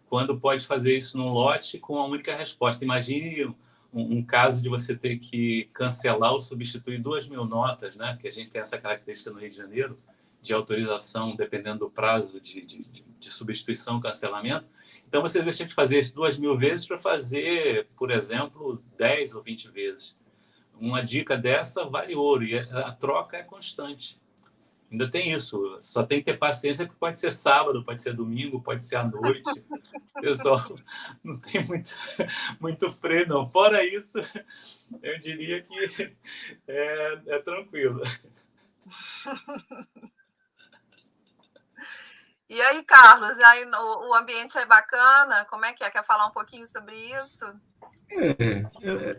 quando pode fazer isso num lote com a única resposta. Imagine um caso de você ter que cancelar ou substituir 2.000 notas, né? Que a gente tem essa característica no Rio de Janeiro, de autorização, dependendo do prazo de substituição, cancelamento. Então, você deixa de fazer isso 2.000 vezes para fazer, por exemplo, 10 ou 20 vezes. Uma dica dessa vale ouro, e a troca é constante. Ainda tem isso, só tem que ter paciência, porque pode ser sábado, pode ser domingo, pode ser à noite. Pessoal, não tem muito freio, não. Fora isso, eu diria que é tranquilo. E aí, Carlos, aí o ambiente é bacana? Como é que é? Quer falar um pouquinho sobre isso?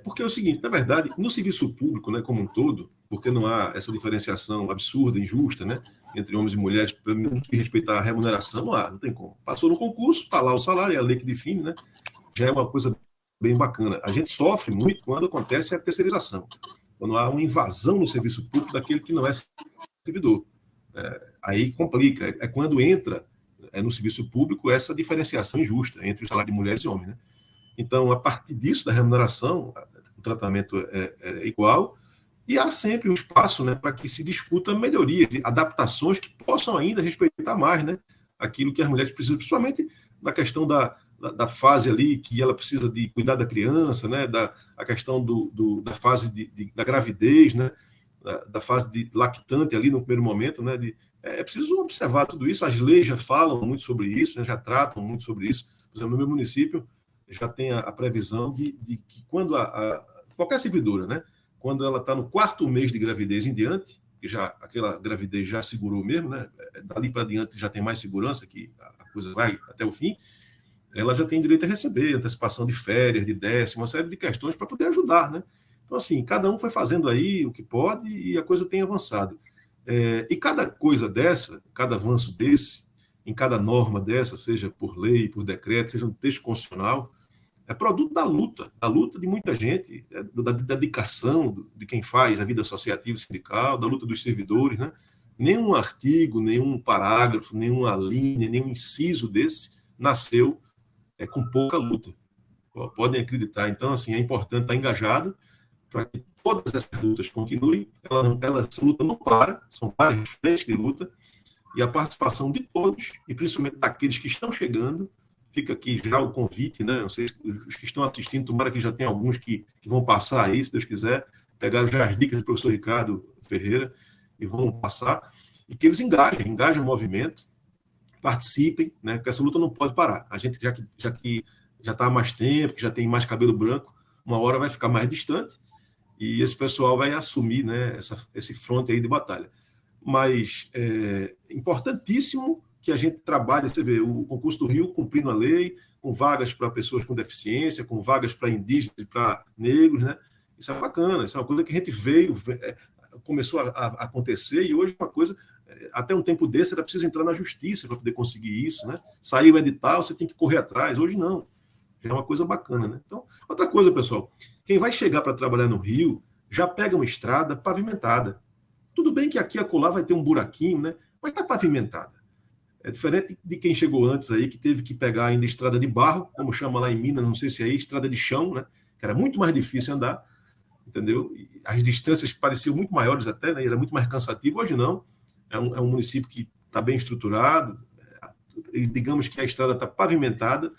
Porque é o seguinte, na verdade, no serviço público, né, como um todo, porque não há essa diferenciação absurda, injusta, né, entre homens e mulheres, para respeitar a remuneração, não tem como. Passou no concurso, está lá o salário, é a lei que define, né, já é uma coisa bem bacana. A gente sofre muito quando acontece a terceirização, quando há uma invasão no serviço público daquele que não é servidor. Aí complica, é quando entra no serviço público essa diferenciação injusta entre o salário de mulheres e homens, né? Então, a partir disso, da remuneração, o tratamento é igual, e há sempre um espaço, né, para que se discuta melhorias, adaptações que possam ainda respeitar mais, né, aquilo que as mulheres precisam, principalmente na questão da fase ali, que ela precisa de cuidar da criança, né, a questão da fase da gravidez, né, da fase de lactante ali no primeiro momento, né, é preciso observar tudo isso. As leis já falam muito sobre isso, né, já tratam muito sobre isso. Por exemplo, no meu município, já tem a previsão de que quando qualquer servidora, né, quando ela está no 4º mês de gravidez em diante, que já aquela gravidez já segurou mesmo, né, dali para diante já tem mais segurança, que a coisa vai até o fim, ela já tem direito a receber antecipação de férias, de décimo, uma série de questões para poder ajudar, né? Então, assim, cada um foi fazendo aí o que pode e a coisa tem avançado. E cada coisa dessa, cada avanço desse, em cada norma dessa, seja por lei, por decreto, seja no texto constitucional, é produto da luta de muita gente, da dedicação de quem faz a vida associativa e sindical, da luta dos servidores, né? Nenhum artigo, nenhum parágrafo, nenhuma linha, nenhum inciso desse nasceu com pouca luta. podem acreditar. Então, assim, é importante estar engajado para que todas essas lutas continuem. Essa luta não para, são várias frentes de luta, e a participação de todos, e principalmente daqueles que estão chegando, fica aqui já o convite, né? Não sei, os que estão assistindo, tomara que já tem alguns que vão passar aí, se Deus quiser, pegaram já as dicas do professor Ricardo Ferreira e vão passar, e que eles engajem o movimento, participem, né? Porque essa luta não pode parar. A gente, já está há mais tempo, que já tem mais cabelo branco, uma hora vai ficar mais distante, e esse pessoal vai assumir, né, esse fronte aí de batalha. Mas é importantíssimo que a gente trabalhe, você vê, o concurso do Rio cumprindo a lei, com vagas para pessoas com deficiência, com vagas para indígenas e para negros, né? Isso é bacana, isso é uma coisa que a gente começou a acontecer, e hoje uma coisa, até um tempo desse era preciso entrar na justiça para poder conseguir isso, né? Saiu o edital, você tem que correr atrás, hoje não. Já é uma coisa bacana, né? Então, outra coisa, pessoal, quem vai chegar para trabalhar no Rio, já pega uma estrada pavimentada. Tudo bem que aqui e acolá vai ter um buraquinho, né? Mas está pavimentada. É diferente de quem chegou antes aí, que teve que pegar ainda estrada de barro, como chama lá em Minas, não sei se é aí, estrada de chão, né? Que era muito mais difícil andar, entendeu? E as distâncias pareciam muito maiores até, né? Era muito mais cansativo. Hoje não. É um município que está bem estruturado, e digamos que a estrada está pavimentada,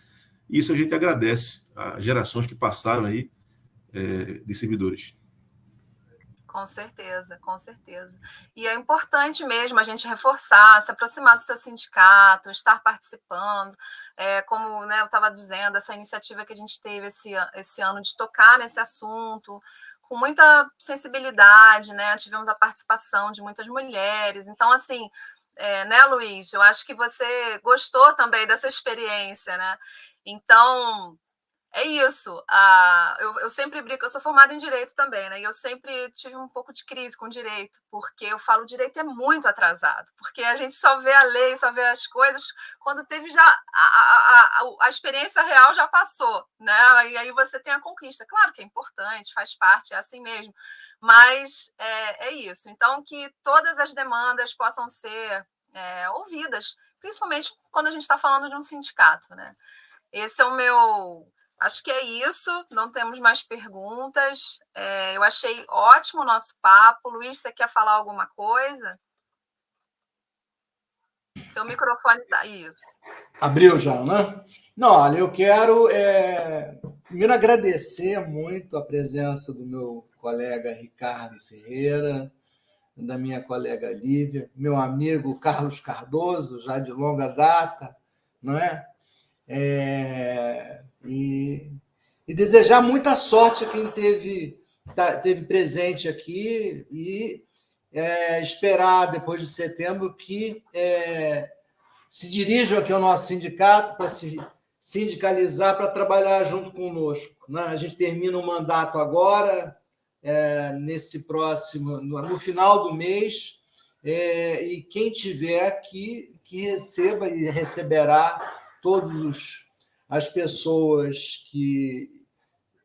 e isso a gente agradece às gerações que passaram aí de servidores. Com certeza, com certeza. E é importante mesmo a gente reforçar, se aproximar do seu sindicato, estar participando. Como, né, eu estava dizendo, essa iniciativa que a gente teve esse ano de tocar nesse assunto, com muita sensibilidade, né? Tivemos a participação de muitas mulheres. Então, assim, né, Luiz? Eu acho que você gostou também dessa experiência, né? Então, é isso. Eu sempre brinco, eu sou formada em Direito também, né? E eu sempre tive um pouco de crise com Direito, porque eu falo, o Direito é muito atrasado, porque a gente só vê a lei, só vê as coisas, quando teve já a experiência real já passou, né? E aí você tem a conquista. Claro que é importante, faz parte, é assim mesmo, mas é isso. Então, que todas as demandas possam ser ouvidas, principalmente quando a gente está falando de um sindicato, né? Esse é o meu... Acho que é isso, não temos mais perguntas. Eu achei ótimo o nosso papo. Luiz, você quer falar alguma coisa? Seu microfone está... Isso. Abriu já, né? Não, olha, eu quero primeiro agradecer muito a presença do meu colega Ricardo Ferreira, da minha colega Lívia, meu amigo Carlos Cardoso, já de longa data, não é? E desejar muita sorte a quem teve presente aqui e esperar, depois de setembro, que se dirijam aqui ao nosso sindicato para se sindicalizar, para trabalhar junto conosco, né? A gente termina o mandato agora, nesse próximo, no final do mês, e quem tiver aqui, que receba e receberá todas as pessoas que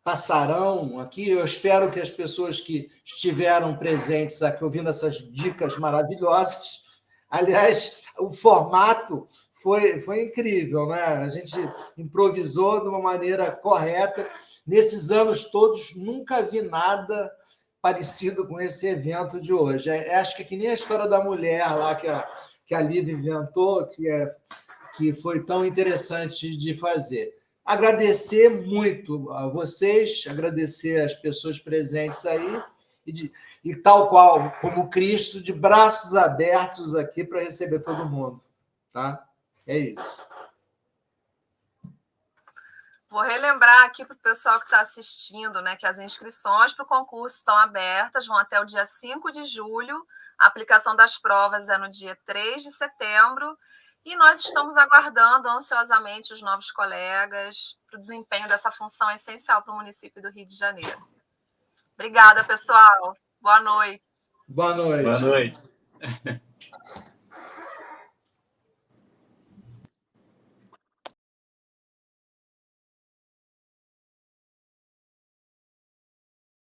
passarão aqui. Eu espero que as pessoas que estiveram presentes aqui ouvindo essas dicas maravilhosas. Aliás, o formato foi incrível, né? A gente improvisou de uma maneira correta. Nesses anos todos, nunca vi nada parecido com esse evento de hoje. Acho que nem a história da mulher lá que a Lívia inventou, que foi tão interessante de fazer. Agradecer muito a vocês, agradecer as pessoas presentes aí, e tal qual, como Cristo, de braços abertos aqui para receber todo mundo. Tá? É isso. Vou relembrar aqui para o pessoal que está assistindo, né, que as inscrições para o concurso estão abertas, vão até o dia 5 de julho, a aplicação das provas é no dia 3 de setembro, e nós estamos aguardando ansiosamente os novos colegas para o desempenho dessa função essencial para o município do Rio de Janeiro. Obrigada, pessoal. Boa noite. Boa noite. Boa noite.